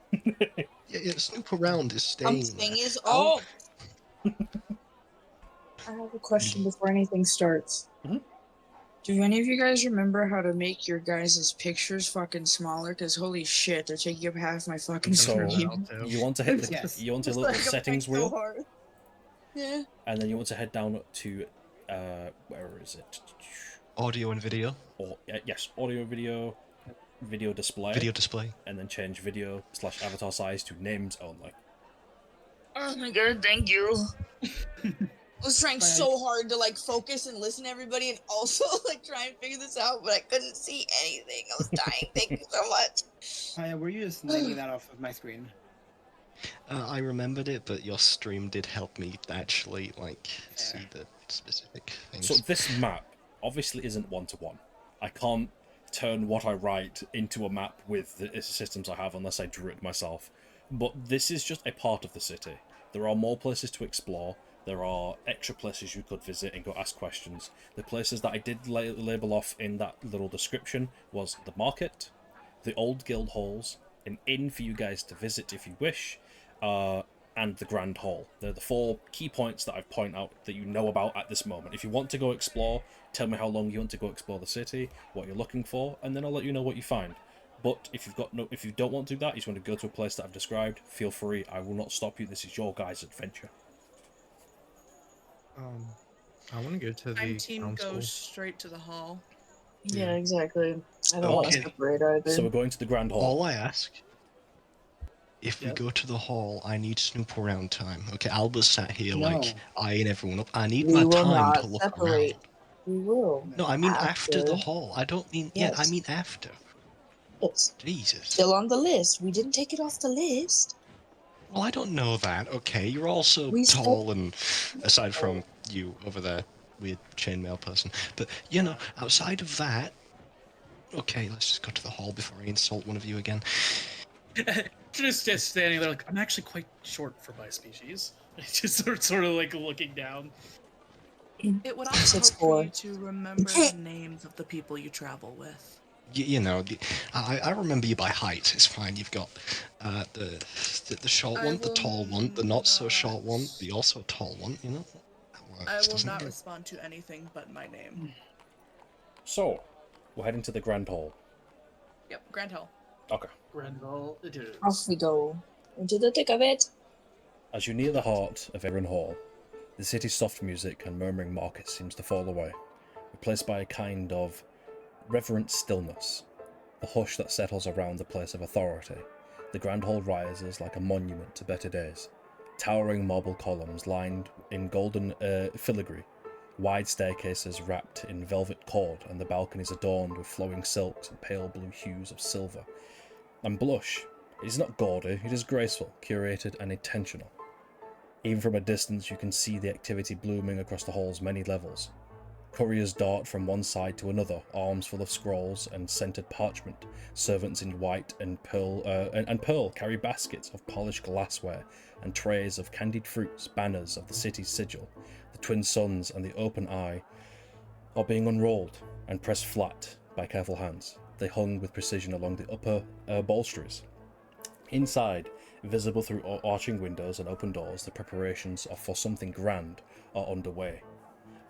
Yeah, snoop around is staying Something there. is off. I have a question before anything starts. Mhm. Do any of you guys remember how to make your guys' pictures fucking smaller? Because holy shit, they're taking up half my fucking So, screen. you want to hit the, Yes. you want to It's little like, I'm settings trying so wheel, hard. Yeah. and then you want to head down to, where is it? Audio and video. Or, yes, audio, video display. Video display. And then change video/avatar size to names only. Oh my god, thank you. I was trying so hard to focus and listen to everybody and also try and figure this out, but I couldn't see anything. I was dying. Thank you so much. Were you just naming that off of my screen? I remembered it, but your stream did help me actually, see the specific things. So this map obviously isn't one-to-one. I can't turn what I write into a map with the systems I have unless I drew it myself. But this is just a part of the city. There are more places to explore. There are extra places you could visit and go ask questions. The places that I did label off in that little description was the market, the old guild halls, an inn for you guys to visit if you wish, and the Grand Hall. They're the 4 key points that I've pointed out that you know about at this moment. If you want to go explore, tell me how long you want to go explore the city, what you're looking for, and then I'll let you know what you find. But if you don't want to do that, you just want to go to a place that I've described, feel free. I will not stop you. This is your guys' adventure. I want to go to the I'm team council. goes straight to the hall. Yeah, exactly. I don't want to Okay. separate either. So we're going to the Grand Hall. All I ask, if we Yep. go to the hall, I need snoop around time. Okay, Alba's sat here No. like eyeing everyone up. I need We my will time not to look separate. around. We will. No, I mean after the After. hall. I don't mean yeah. I Yes. mean after. It's Jesus. still on the list. We didn't take it off the list. Well, I don't know that. Okay, you're all so We said- tall, and aside from you over there, weird chainmail person. But you know, outside of that, okay, let's just go to the hall before I insult one of you again. Just standing there like, I'm actually quite short for my species. Just sort of like looking down. It would also help 6'4". for you to remember the names of the people you travel with. You know, I remember you by height. It's fine. You've got the short I one, the will tall one, the not so short one, not- the also tall one. You know, that I works, will doesn't not it? respond to anything but my name. So, we're heading to the Grand Hall. Yep, Grand Hall. Okay. Grandval it is. Off we go. Into the thick of it. As you near the heart of Aerenhall, the city's soft music and murmuring market seems to fall away, replaced by a kind of reverent stillness, the hush that settles around the place of authority. The Grand Hall rises like a monument to better days, towering marble columns lined in golden filigree, wide staircases wrapped in velvet cord, and the balconies adorned with flowing silks and pale blue hues of silver. And blush. It is not gaudy, it is graceful, curated, and intentional. Even from a distance, you can see the activity blooming across the hall's many levels. Couriers dart from one side to another, arms full of scrolls and scented parchment. Servants in white and pearl carry baskets of polished glassware and trays of candied fruits, banners of the city's sigil. The twin suns and the open eye are being unrolled and pressed flat by careful hands. They hung with precision along the upper balustrades. Inside, visible through arching windows and open doors, the preparations for something grand are underway.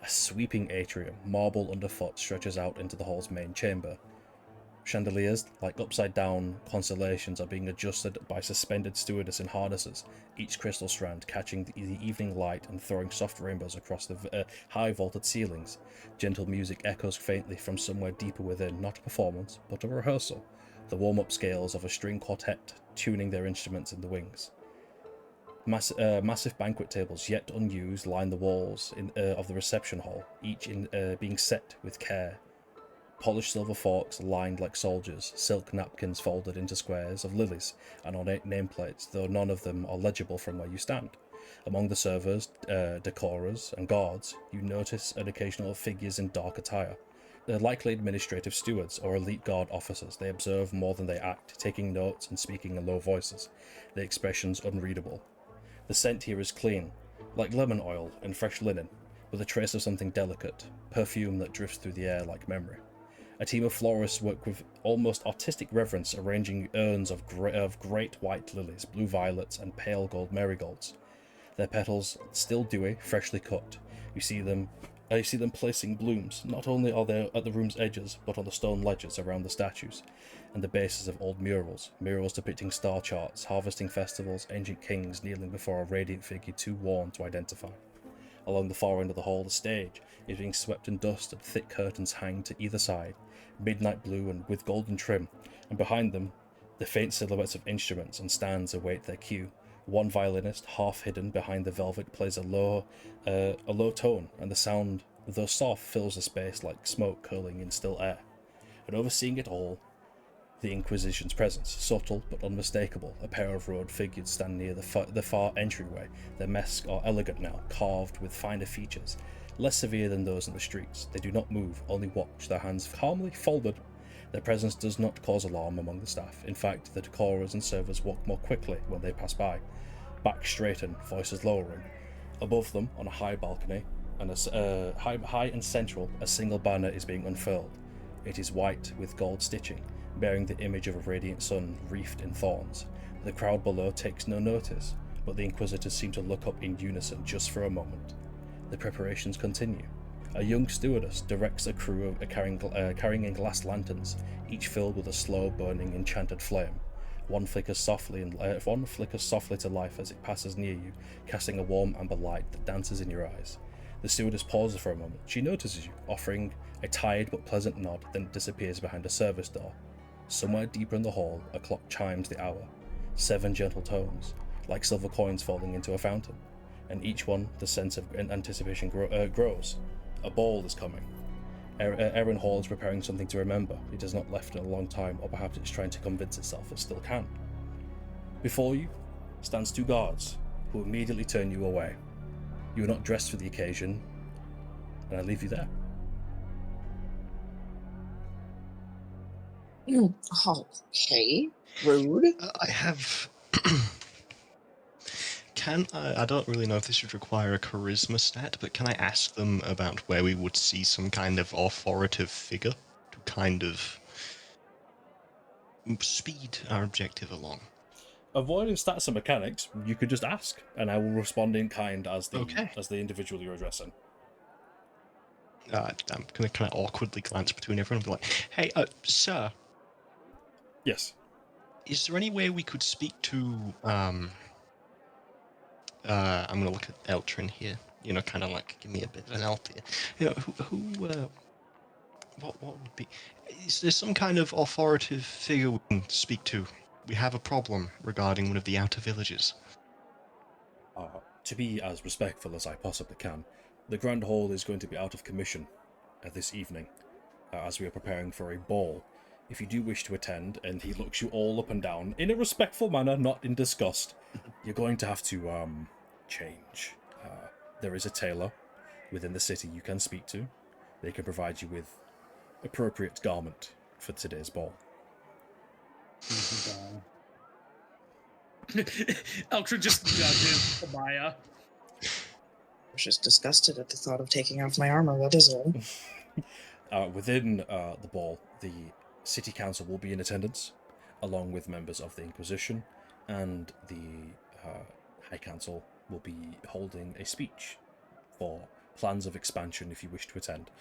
A sweeping atrium, marble underfoot, stretches out into the hall's main chamber. Chandeliers, like upside-down constellations, are being adjusted by suspended stewardess in harnesses, each crystal strand catching the evening light and throwing soft rainbows across the high vaulted ceilings. Gentle music echoes faintly from somewhere deeper within, not a performance, but a rehearsal, the warm-up scales of a string quartet tuning their instruments in the wings. Massive banquet tables, yet unused, line the walls of the reception hall, each being set with care. Polished silver forks lined like soldiers, silk napkins folded into squares of lilies, and ornate nameplates, though none of them are legible from where you stand. Among the servers, decorers, and guards, you notice an occasional figures in dark attire. They're likely administrative stewards or elite guard officers. They observe more than they act, taking notes and speaking in low voices, their expressions unreadable. The scent here is clean, like lemon oil and fresh linen, with a trace of something delicate, perfume that drifts through the air like memory. A team of florists work with almost artistic reverence, arranging urns of great white lilies, blue violets, and pale gold marigolds. Their petals still dewy, freshly cut. You see them placing blooms. Not only are they at the room's edges, but on the stone ledges around the statues, and the bases of old murals depicting star charts, harvesting festivals, ancient kings kneeling before a radiant figure too worn to identify. Along the far end of the hall, the stage is being swept in dust, and thick curtains hang to either side, midnight blue and with golden trim, and behind them, the faint silhouettes of instruments and stands await their cue. One violinist, half hidden behind the velvet, plays a low tone, and the sound, though soft, fills the space like smoke curling in still air. And overseeing it all, the Inquisition's presence, subtle but unmistakable. A pair of robed figures stand near the far entryway. Their masks are elegant now, carved with finer features, less severe than those in the streets. They do not move, only watch, their hands calmly folded, Their presence does not cause alarm among the staff. In fact, the decorers and servers walk more quickly when they pass by, backs straighten, voices lowering. Above them, on a high balcony, and high and central, a single banner is being unfurled. It is white with gold stitching, bearing the image of a radiant sun wreathed in thorns. The crowd below takes no notice, but the Inquisitors seem to look up in unison just for a moment. The preparations continue. A young stewardess directs a crew carrying glass lanterns, each filled with a slow burning enchanted flame. One flickers softly to life as it passes near you, casting a warm amber light that dances in your eyes. The stewardess pauses for a moment. She notices you, offering a tired but pleasant nod, then disappears behind a service door. Somewhere deeper in the hall, a clock chimes the hour. 7 gentle tones, like silver coins falling into a fountain, and each one the sense of anticipation grows. A ball is coming. Aerenhall is preparing something to remember. It has not left in a long time, or perhaps it's trying to convince itself it still can. Before you stands 2 guards, who immediately turn you away. You are not dressed for the occasion, and I leave you there. Okay. Rude. I have. I don't really know if this would require a charisma stat, but can I ask them about where we would see some kind of authoritative figure to kind of speed our objective along? Avoiding stats and mechanics, you could just ask, and I will respond in kind as the individual you're addressing. I'm going to kind of awkwardly glance between everyone and be like, hey, sir. Yes. Is there any way we could speak to, I'm going to look at Eltrin here, kind of like, give me a bit of an alt here. What would be, is there some kind of authoritative figure we can speak to? We have a problem regarding one of the outer villages. To be as respectful as I possibly can, the Grand Hall is going to be out of commission this evening, as we are preparing for a ball. If you do wish to attend, and he looks you all up and down, in a respectful manner, not in disgust, you're going to have to, change. There is a tailor within the city you can speak to. They can provide you with appropriate garment for today's ball. Eltrin just judges Amaya. I was just disgusted at the thought of taking off my armor, that is all. Within the ball, the City Council will be in attendance, along with members of the Inquisition, and the High Council will be holding a speech for plans of expansion if you wish to attend.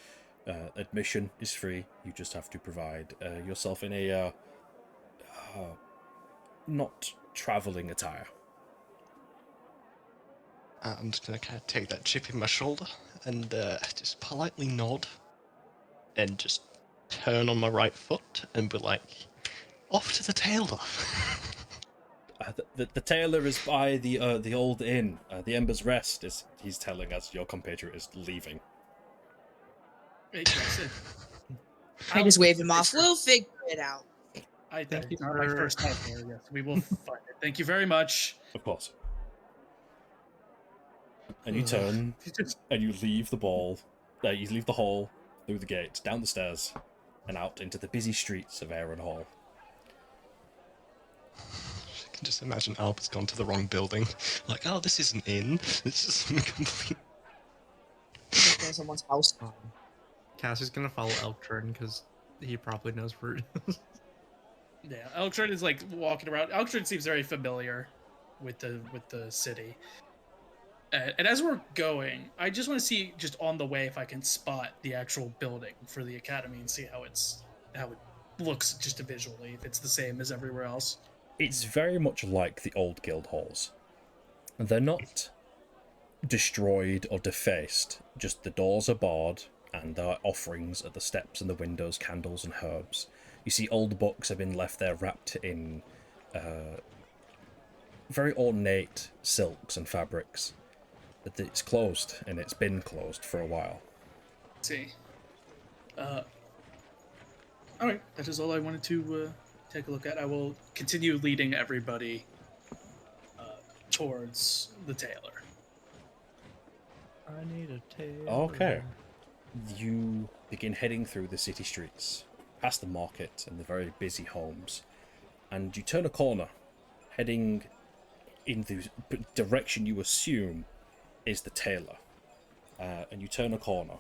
Admission is free. You just have to provide yourself in a not travelling attire. I'm just going to kind of take that chip in my shoulder and just politely nod and just turn on my right foot and be like, off to the tailor. The tailor is by the old inn, the Ember's Rest, he's telling us your compatriot is leaving. I just wave him off. We'll figure it out. Thank you for my first time here. Yes, we will find it. Thank you very much. Of course. And you turn and you leave the ball. You leave the hall, through the gate, down the stairs, and out into the busy streets of Aerenhall. I can just imagine Albert's gone to the wrong building. Like, oh, this isn't in. This is some complete. Someone's house. Cassie's gonna follow Eltrin because he probably knows where it is. Yeah, Eltrin is like walking around. Eltrin seems very familiar with the city. And as we're going, I just want to see just on the way if I can spot the actual building for the academy and see how it looks just visually, if it's the same as everywhere else. It's very much like the old guild halls. They're not destroyed or defaced, just the doors are barred and there are offerings at the steps and the windows, candles and herbs. You see old books have been left there wrapped in very ornate silks and fabrics. But it's closed, and it's been closed for a while. Let's see. Alright, that is all I wanted to take a look at. I will continue leading everybody towards the tailor. I need a tailor. Okay. You begin heading through the city streets. past the market and the very busy homes, and you turn a corner, heading in the direction you assume is the tailor. And you turn a corner,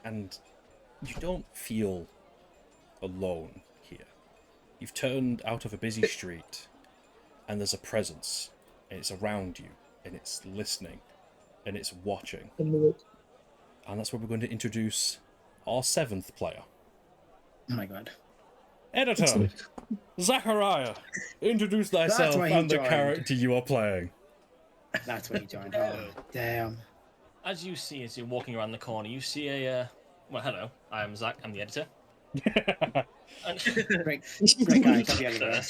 and you don't feel alone here. You've turned out of a busy street, and there's a presence, and it's around you, and it's listening, and it's watching. And that's where we're going to introduce our 7th player. Oh my god. Editor, Zachariah, introduce thyself why he and the joined. character you are playing. That's where you joined. Oh, damn. As you see, as you're walking around the corner, you see a. Well, hello. I am Zach. I'm the editor. And Great guy. Come the editor.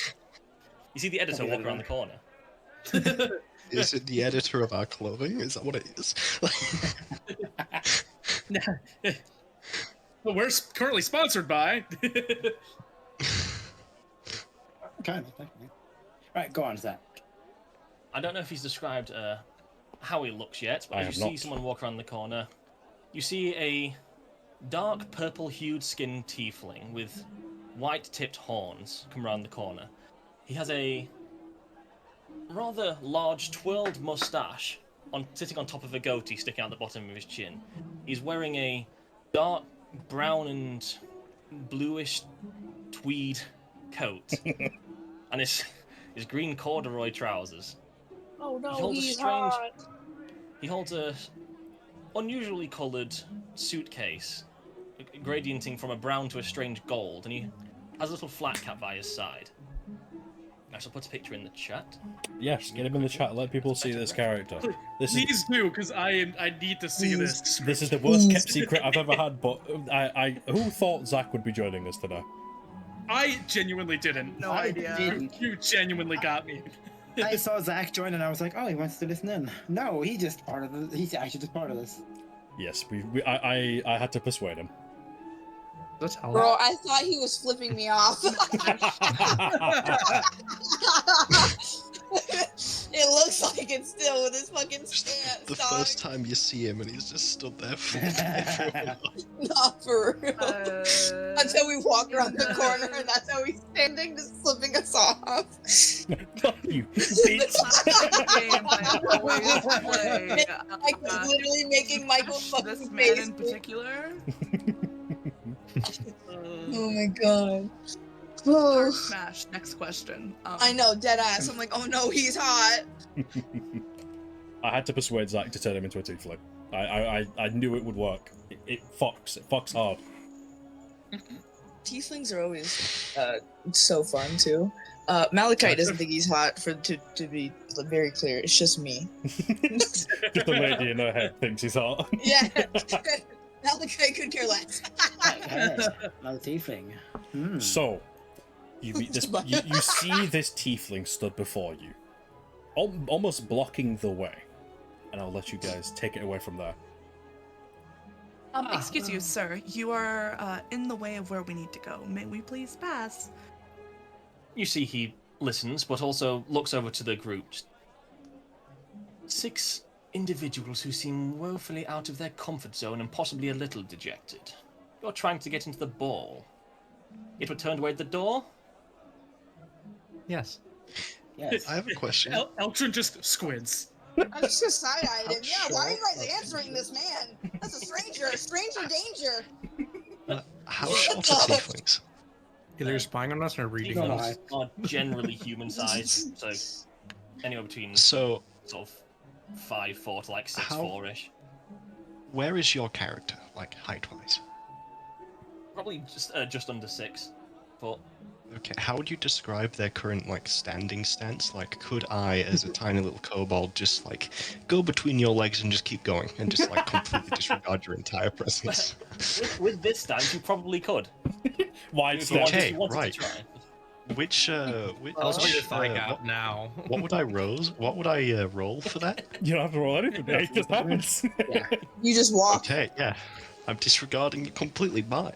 you see the editor walk around the corner. Is it the editor of our clothing? Is that what it is? Well, we're currently sponsored by. Kind of, technically. Right, go on, Zach. I don't know if he's described how he looks yet, but as you see someone walk around the corner, you see a dark purple-hued skinned tiefling with white-tipped horns come around the corner. He has a rather large twirled mustache sitting on top of a goatee sticking out the bottom of his chin. He's wearing a dark brown and bluish tweed coat and his green corduroy trousers. Oh no, He holds a he's strange- hot. He holds a unusually coloured suitcase, gradienting from a brown to a strange gold, and he has a little flat cap by his side. I shall put a picture in the chat. Yes, get him in the chat. Let people see this character. This is Please do, because I need to see this. this is the worst kept secret I've ever had. But who thought Zach would be joining us today? I genuinely didn't. No I idea. didn't. You genuinely got me. I saw Zach join and I was like, oh, he wants to listen in. No, he's actually just part of this. Yes, I had to persuade him. That's how. Bro, I thought he was flipping me off. It looks like it still with his fucking stance. The dog. first time you see him and he's just stood there flipping everyone off. Not for real. Until we walk around the corner and that's how he's standing, just flipping us off. You bitch. Game I always play. Like literally making Michael This fucking man face. in particular. Oh my god. Oh, Smash. Next question. I know, dead ass. I'm like, oh no, he's hot. I had to persuade Zach to turn him into a tiefling. I knew it would work. It fucks hard. Tieflings are always so fun too. Malachite doesn't think he's hot. To be very clear, it's just me. Just the lady in her head thinks he's hot. Yeah, Malachite could care less. Okay, another tiefling. So, you meet this. You see this tiefling stood before you, almost blocking the way, and I'll let you guys take it away from there. Excuse you, sir. You are in the way of where we need to go. May we please pass? You see he listens, but also looks over to the group. 6 individuals who seem woefully out of their comfort zone and possibly a little dejected. You're trying to get into the ball. It were turned away at the door? Yes. Yes. I have a question. Eltron just squids. I just side-eyed him. Yeah, How why are you guys short- answering this man? That's a stranger. Stranger danger. How short are tieflings? Either spying on us or reading Go us. on. Are generally human sized, so anywhere between So, sort of 5'4" to like 6'4"-ish. where is your character, like height-wise? Probably just under 6 foot. Okay, how would you describe their current, like, standing stance? Like, could I, as a tiny little kobold, just, like, go between your legs and just keep going and just, like, completely disregard your entire presence? With this stance, you probably could. Wide If you wanted- step. Okay, if you wanted right. to try. Which, Tell us what your thigh gap now. what would I roll for that? You don't have to roll anything. It just happens. Yeah. You just walk. Okay, yeah. I'm disregarding it completely. Bye.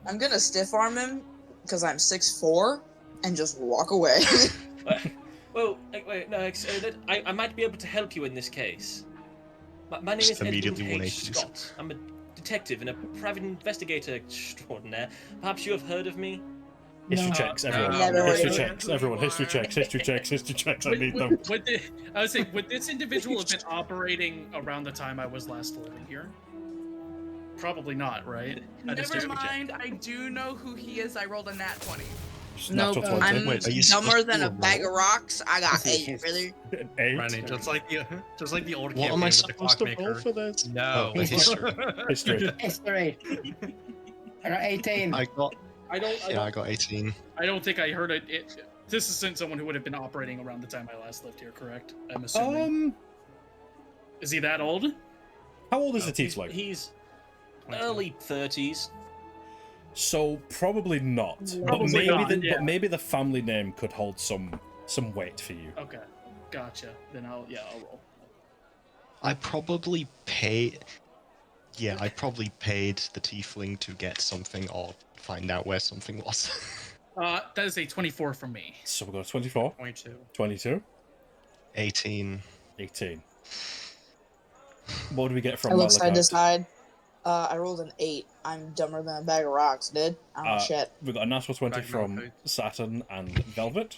I'm gonna stiff arm him because I'm 6'4" and just walk away. Well, wait, no, I might be able to help you in this case. My name Just is Edward immediately H. 180s. Scott. I'm a detective and a private investigator extraordinaire. Perhaps you have heard of me? History checks, everyone. Never heard History of checks, who you everyone. History are. checks, history checks, history checks. I need them. I would say, would this individual have been operating around the time I was last living here? Probably not, right? Never mind, I do know who he is. I rolled a nat 20. Nope, Natural 20. I'm Wait, are you dumber supposed than to a bag of roll? rocks. I got This is 8, brother. 8. Randy, just like the old What campaign am I with the supposed to roll clockmaker. for this? No. Oh, history. History. History. I got 18. I got I I got 18. I don't think I heard it. This isn't someone who would have been operating around the time I last lived here, correct? I'm assuming. Is he that old? How old is the tiefling? He's early 30s. So probably not. Probably not, yeah. But maybe the family name could hold some weight for you. Okay, gotcha. Then I'll roll. I probably paid. Yeah, I probably paid the tiefling to get something or find out where something was. That is a 24 from me. So we got a 24, 22. 22, 18. 18. What do we get from I look side Malachi? to side. I rolled an 8. I'm dumber than a bag of rocks, dude. I'm shit. We got a natural 20 Right, from Malachi. Saturn and Velvet.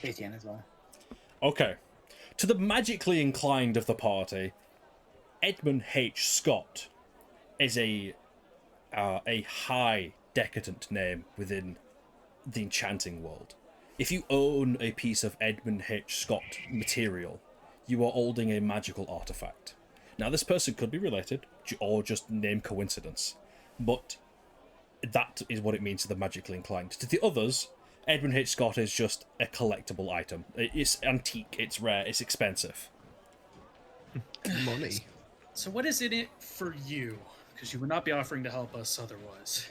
18 as well. Okay. To the magically inclined of the party, Edmund H. Scott is a high decadent name within the enchanting world. If you own a piece of Edmund H. Scott material, you are holding a magical artifact. Now, this person could be related, or just name coincidence, but that is what it means to the magically inclined. To the others, Edmund H. Scott is just a collectible item. It's antique, it's rare, it's expensive. Money. So what is in it for you? Because you would not be offering to help us otherwise.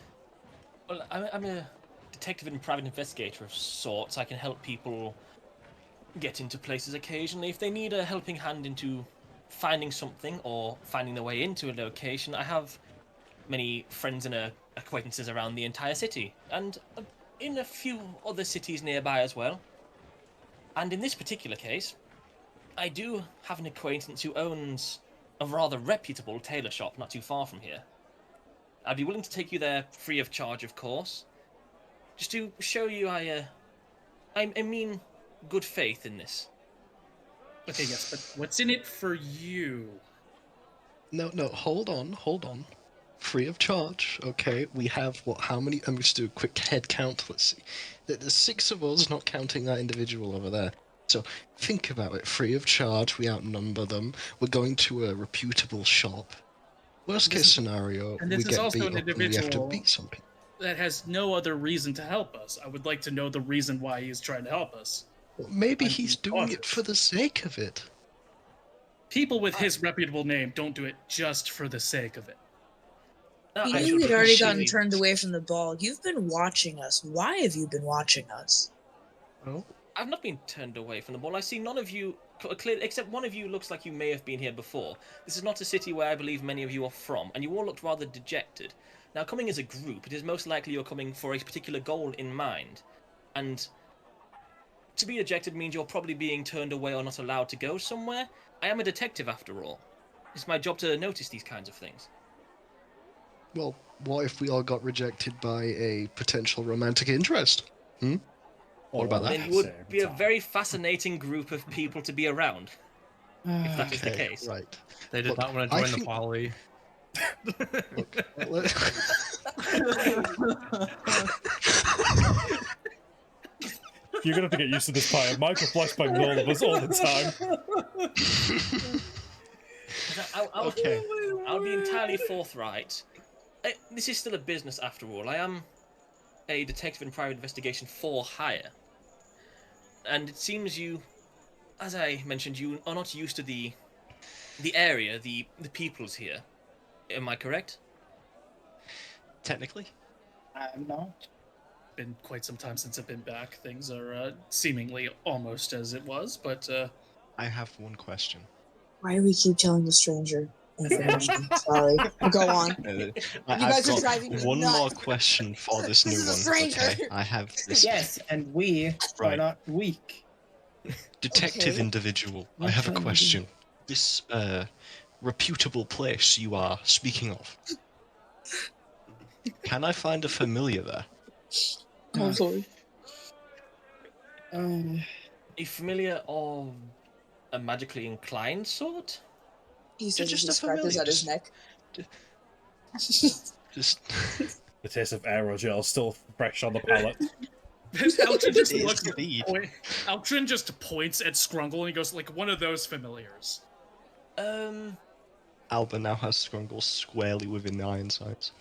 Well, I'm a detective and private investigator of sorts. I can help people get into places occasionally. If they need a helping hand into finding something or finding their way into a location, I have many friends and acquaintances around the entire city, and in a few other cities nearby as well. And in this particular case, I do have an acquaintance who owns a rather reputable tailor shop not too far from here. I'd be willing to take you there free of charge, of course, just to show you I mean good faith in this. Okay, yes, but what's in it for you? No, hold on. Free of charge, okay? We have, how many? I'm just do a quick head count. Let's see. There's 6 of us, not counting that individual over there. So, think about it. Free of charge, we outnumber them. We're going to a reputable shop. Worst case scenario, and we this is get also beat an up and we have to individual beat some people. that has no other reason to help us. I would like to know the reason why he's trying to help us. Well, maybe he's doing it for the sake of it. People with his reputable name don't do it just for the sake of it. You I knew should we'd already gotten appreciate- turned away from the ball. You've been watching us. Why have you been watching us? Oh, I've not been turned away from the ball. I see none of you, except one of you looks like you may have been here before. This is not a city where I believe many of you are from, and you all looked rather dejected. Now, coming as a group, it is most likely you're coming for a particular goal in mind. And to be dejected means you're probably being turned away or not allowed to go somewhere. I am a detective, after all. It's my job to notice these kinds of things. well, what if we all got rejected by a potential romantic interest? What about that? Then you would be a very fascinating group of people to be around, if that is the Okay, case. right. They did Look, not want to I join the think- poly. Look, let- You're gonna have to get used to this pie. Michael flashbangs all of us all the time. I'll be entirely forthright. This is still a business after all. I am a detective in private investigation for hire. And it seems you, as I mentioned, you are not used to the area, the peoples here. Am I correct? Technically. I'm not. Been quite some time since I've been back. Things are seemingly almost as it was, but I have one question. Why do we keep telling the stranger information? Sorry. Go on. You guys are driving me one nuts. more question for this new This is a one. stranger. Okay, I have this Yes, and we are Right. not weak. detective Okay. individual. I What have a can we do? question. This reputable place you are speaking of? Can I find a familiar there? Oh, sorry. A familiar of a magically inclined sort? He says Just he a scratches familiar, at his just- neck. Just The taste of aerogel still fresh on the palate. Altrin just It is looks indeed. Altrin just points at Scrungle and he goes, like, one of those familiars. Alba now has Scrungle squarely within the iron sights.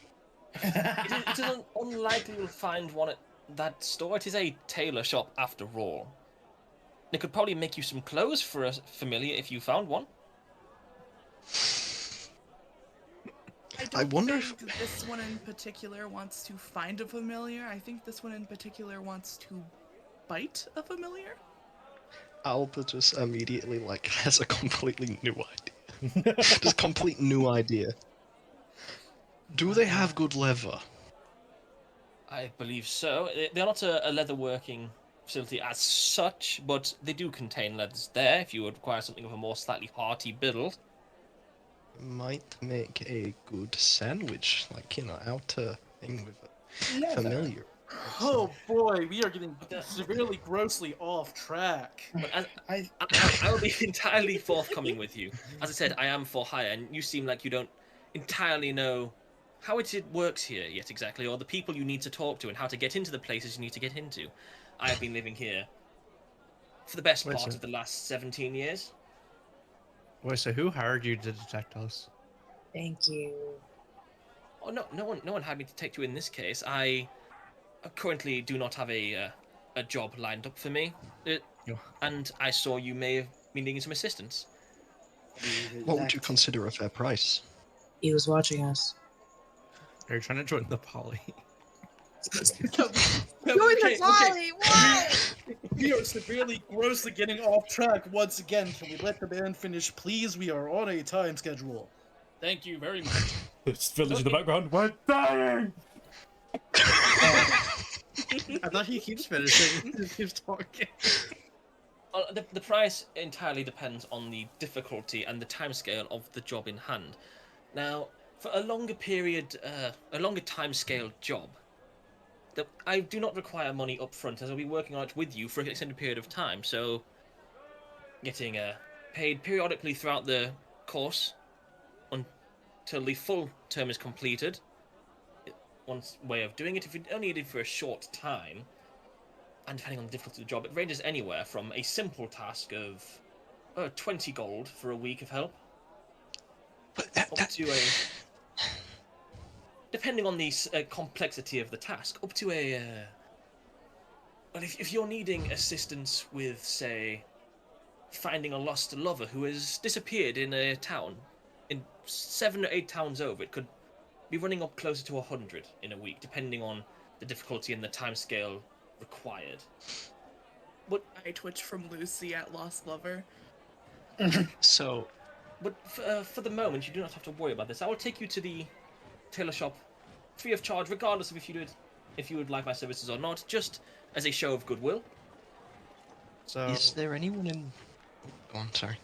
It is unlikely you'll find one at that store. It is a tailor shop after all. They could probably make you some clothes for a familiar if you found one. I wonder think this one in particular wants to find a familiar. I think this one in particular wants to bite a familiar. Alba just immediately has a completely new idea. Just complete new idea. Do they have good leather? I believe so. They're not a leather working facility as such, but they do contain leathers there if you would require something of a more slightly hearty build. Might make a good sandwich, outer thing with a Leather. familiar. Oh boy, we are getting severely, grossly off track. But I will be entirely forthcoming with you. As I said, I am for hire, and you seem like you don't entirely know how it works here yet exactly, or the people you need to talk to, and how to get into the places you need to get into. I have been living here for the best part of the last 17 years. Wait, so who hired you to detect us? Thank you. Oh no one had me detect you in this case. I currently do not have a job lined up for me, and I saw you may have been needing some assistance. What would you consider a fair price? He was watching us. Are you trying to join the poly? Join the volley! Why? We are severely, grossly getting off track once again. Can we let the band finish, please? We are on a time schedule. Thank you very much. This village in the background. We're dying! I thought he keeps finishing. He keeps talking. The price entirely depends on the difficulty and the timescale of the job in hand. Now, for a longer period, a longer timescale job, I do not require money up front, as I'll be working on it with you for an extended period of time, so getting paid periodically throughout the course until the full term is completed. One way of doing it, if you only need it for a short time, and depending on the difficulty of the job, it ranges anywhere from a simple task of 20 gold for a week of help, But up to a... Depending on the complexity of the task, up to a... Well, if you're needing assistance with, say, finding a lost lover who has disappeared in a town, in 7 or 8 towns over, it could be running up closer to 100 in a week, depending on the difficulty and the timescale required. But I twitch from Lucy at Lost Lover. So, But for the moment, you do not have to worry about this. I will take you to the tailor shop free of charge, regardless of if you would like my services or not, just as a show of goodwill. So, is there anyone in... Go on, sorry.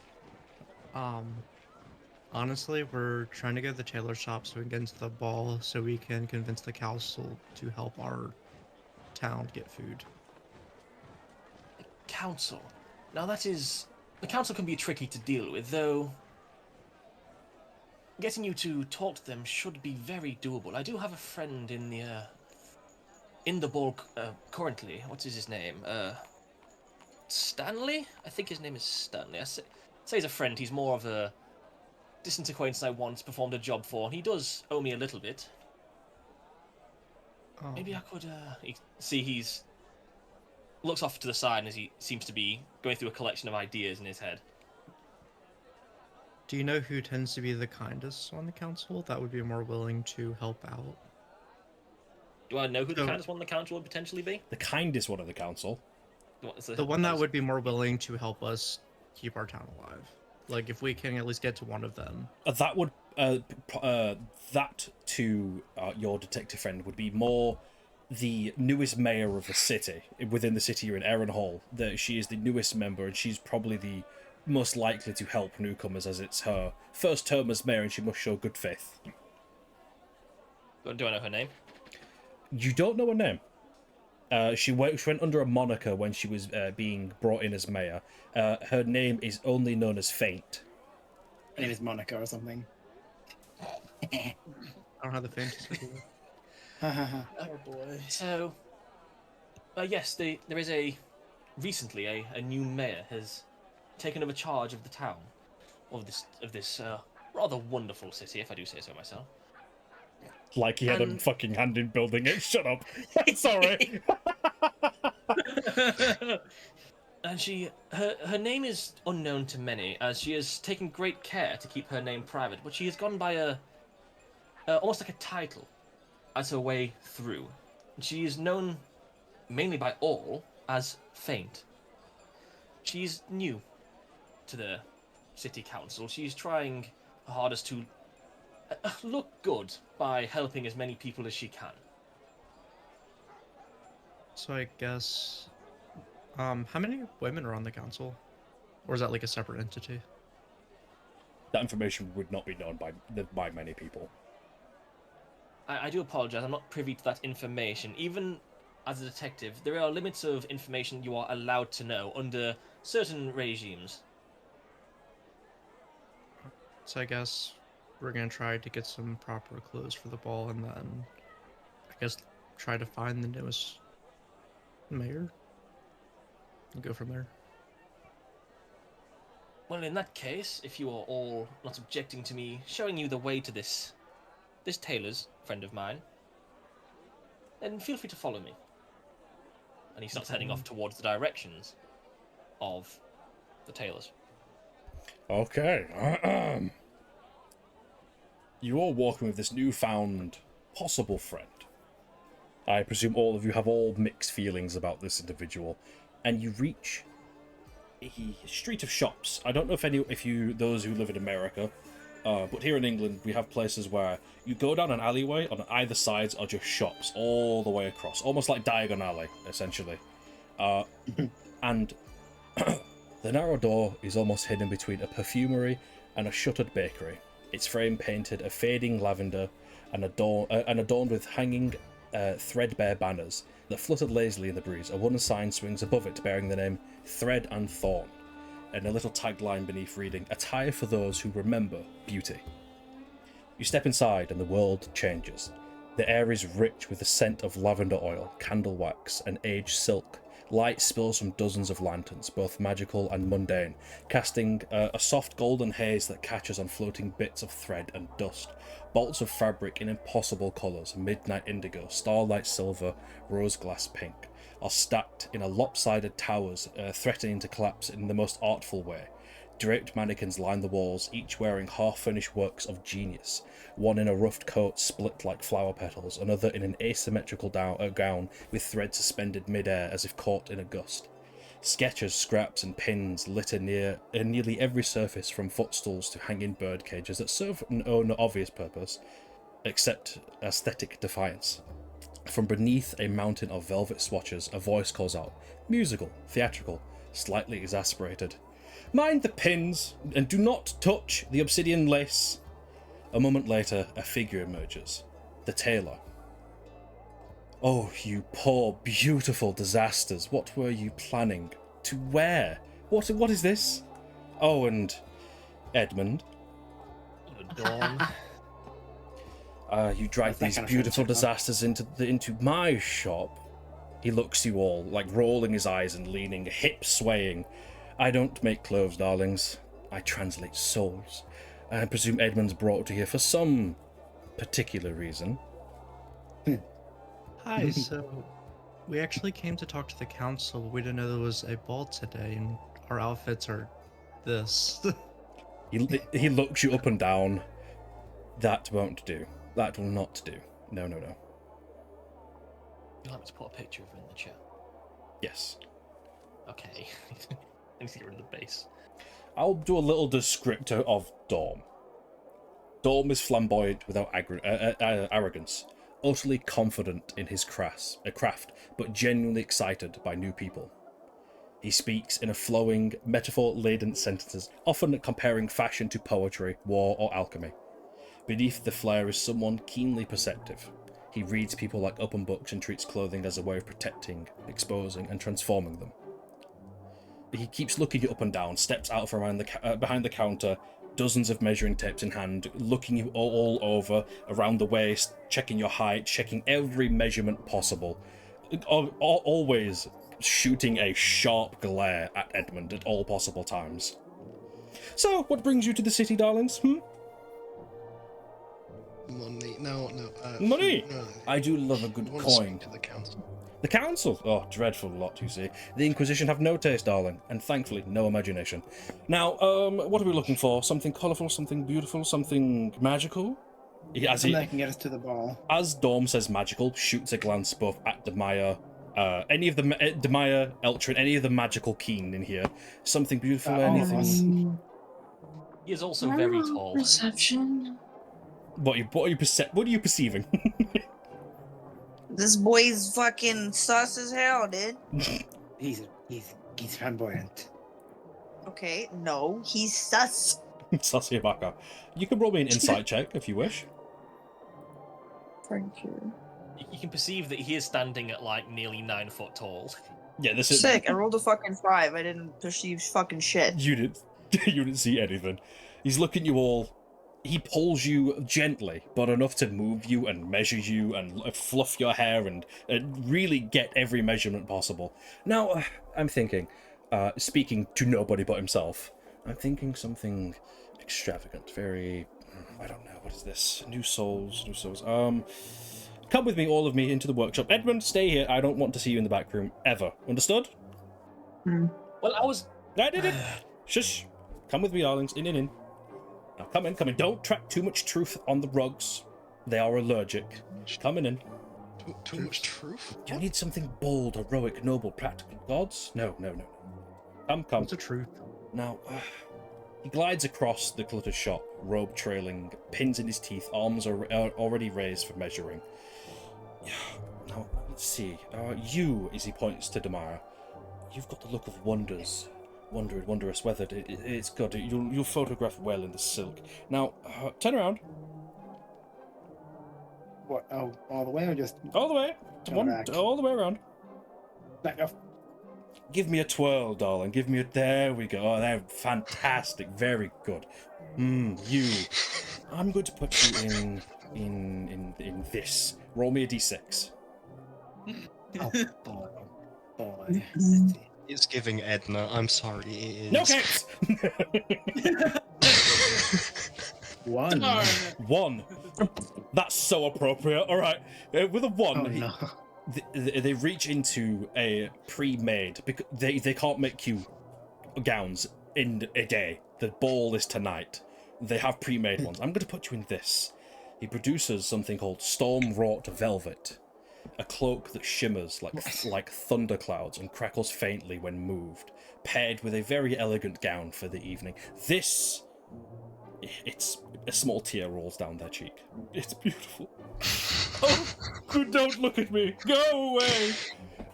honestly, we're trying to go to the tailor shop so we can get into the ball so we can convince the council to help our town get food. Council. Now that is... The council can be tricky to deal with, though... Getting you to talk to them should be very doable. I do have a friend in the ball currently. What's his name? Stanley? I think his name is Stanley. I say he's a friend. He's more of a distant acquaintance I once performed a job for. He does owe me a little bit. Oh. Maybe I could, he's... Looks off to the side as he seems to be going through a collection of ideas in his head. Do you know who tends to be the kindest on the council that would be more willing to help out? Do I know who the So- kindest one on the council would potentially be? The kindest one of the council. The one that would be more willing to help us keep our town alive. Like, if we can at least get to one of them. That would that to your detective friend would be more the newest mayor of the city within the city. You're in Aerenhall. She is the newest member, and she's probably the most likely to help newcomers, as it's her first term as mayor and she must show good faith. Do I know her name? You don't know her name. She went under a moniker when she was being brought in as mayor. Her name is only known as Faint. Her name is Monica or something. I don't have the faintest idea. Oh boy. So, yes, there is recently a new mayor has taken over charge of the town, of this rather wonderful city, if I do say so myself. Like he had a fucking hand in building it. Shut up. Sorry. And her name is unknown to many, as she has taken great care to keep her name private, but she has gone by almost like a title as her way through. And she is known mainly by all as Faint. She's new to the city council. She's trying her hardest to look good by helping as many people as she can. So I guess, how many women are on the council? Or is that like a separate entity? That information would not be known by many people. I do apologize, I'm not privy to that information. Even as a detective, there are limits of information you are allowed to know under certain regimes. So I guess we're gonna try to get some proper clothes for the ball, and then I guess try to find the newest mayor and go from there. Well, in that case, if you are all not objecting to me showing you the way to this tailor's friend of mine, then feel free to follow me. And he starts heading off towards the directions of the tailors. Okay. You are walking with this newfound possible friend. I presume all of you have all mixed feelings about this individual, and you reach a street of shops. I don't know if those who live in America, but here in England we have places where you go down an alleyway, on either sides are just shops all the way across, almost like Diagon Alley, essentially. And the narrow door is almost hidden between a perfumery and a shuttered bakery. Its frame painted a fading lavender and adorned with hanging threadbare banners that fluttered lazily in the breeze. A wooden sign swings above it bearing the name Thread and Thorn, and a little tagline beneath reading, "Attire for those who remember beauty." You step inside and the world changes. The air is rich with the scent of lavender oil, candle wax, and aged silk. Light spills from dozens of lanterns, both magical and mundane, casting a soft golden haze that catches on floating bits of thread and dust. Bolts of fabric in impossible colours, midnight indigo, starlight silver, rose glass pink, are stacked in a lopsided towers, threatening to collapse in the most artful way. Draped mannequins line the walls, each wearing half-finished works of genius. One in a roughed coat split like flower petals, another in an asymmetrical gown with thread suspended mid-air as if caught in a gust. Sketches, scraps and pins litter nearly every surface, from footstools to hanging bird cages that serve no obvious purpose, except aesthetic defiance. From beneath a mountain of velvet swatches, a voice calls out, musical, theatrical, slightly exasperated. "Mind the pins, and do not touch the obsidian lace." A moment later, a figure emerges. The tailor. "Oh, you poor, beautiful disasters. What were you planning? To wear? What is this? Oh, and Edmund. Dawn. You dragged these beautiful disasters into my shop." He looks you all, like rolling his eyes and leaning, hips swaying. "I don't make clothes, darlings. I translate souls. I presume Edmund's brought you here for some particular reason." Hi, so we actually came to talk to the council. We didn't know there was a ball today, and our outfits are this. He looks you up and down. "That won't do. That will not do. No. You'll have to put a picture of her in the chat. Yes. Okay. I need to get rid of the base. I'll do a little descriptor of Dorm. Dorm is flamboyant without arrogance, utterly confident in his craft, but genuinely excited by new people. He speaks in a flowing, metaphor-laden sentences, often comparing fashion to poetry, war, or alchemy. Beneath the flair is someone keenly perceptive. He reads people like open books and treats clothing as a way of protecting, exposing, and transforming them. He keeps looking you up and down, steps out from behind the counter, dozens of measuring tapes in hand, looking you all over, around the waist, checking your height, checking every measurement possible. Always shooting a sharp glare at Edmund at all possible times. So, what brings you to the city, darlings? Money. No. Money! No. I do love a good I want to coin. speak to the council. The council? Oh, dreadful lot, you see. The Inquisition have no taste, darling, and thankfully no imagination. Now, what are we looking for? Something colourful, something beautiful, something magical? Something that can get us to the ball. As Dorm says magical, shoots a glance both at Demaya, any of the Demaya, Eltrin, any of the magical keen in here. Something beautiful, anything. He is also very tall. Perception. What are you perceiving? This boy's fucking sus as hell, dude. He's flamboyant. Okay, no, he's sus. Sassy Baka. You can roll me an insight check if you wish. Thank you. You can perceive that he is standing at like nearly 9 foot tall. Yeah, this is Sick. I rolled a fucking 5. I didn't perceive fucking shit. You didn't see anything. He's looking at you all. He pulls you gently, but enough to move you and measure you and fluff your hair and really get every measurement possible. Now, I'm thinking, speaking to nobody but himself, I'm thinking something extravagant, very, I don't know, what is this? New souls. Come with me, all of me, into the workshop. Edmund, stay here. I don't want to see you in the back room, ever. Understood? Well, I did it. Shush. Come with me, darlings. In. Now, come in. Don't track too much truth on the rugs. They are allergic. Coming in. Too much truth? You need something bold, heroic, noble, practical. Gods? No. Come. What's the truth? Now, he glides across the cluttered shop, robe trailing, pins in his teeth, arms are already raised for measuring. Now, let's see. You, as he points to Demaya, you've got the look of wondrous, weathered. It's good. You'll photograph well in the silk. Now, turn around. What? Oh, all the way or just All the way. Back. All the way around. back off? Give me a twirl, darling. There we go. Oh, they're fantastic. Very good. You. I'm going to put you in this. Roll me a d6. Oh, boy. It's giving Edna. I'm sorry, it is. No cakes! One. Darn. 1. That's so appropriate. All right. With a 1, Oh, no. they reach into a pre-made, because they can't make you gowns in a day. The ball is tonight. They have pre-made ones. I'm going to put you in this. He produces something called storm-wrought velvet, a cloak that shimmers like thunderclouds and crackles faintly when moved, paired with a very elegant gown for the evening. This, it's a small tear rolls down their cheek. It's beautiful. Oh, don't look at me. Go away.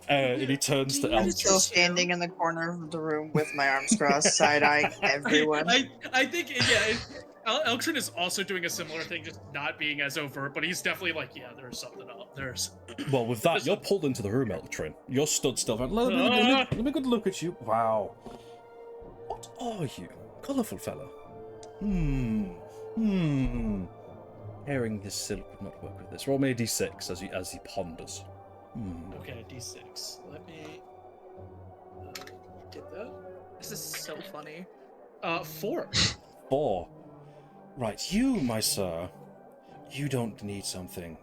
And he turns to I'm Eltrin. still standing in the corner of the room with my arms crossed, side-eyeing everyone. I think, yeah, Eltrin is also doing a similar thing, just not being as overt, but he's definitely like, yeah, there's something up. There's. Well, with that, you're pulled into the room, Eltrin. You're stood still. Let me good look at you. Wow. What are you? Colourful fellow. Pairing this silk would not work with this. Roll me a d6 as he ponders. Okay, d6. Let me get that. This is so funny. 4. 4. Right, you, my sir, you don't need something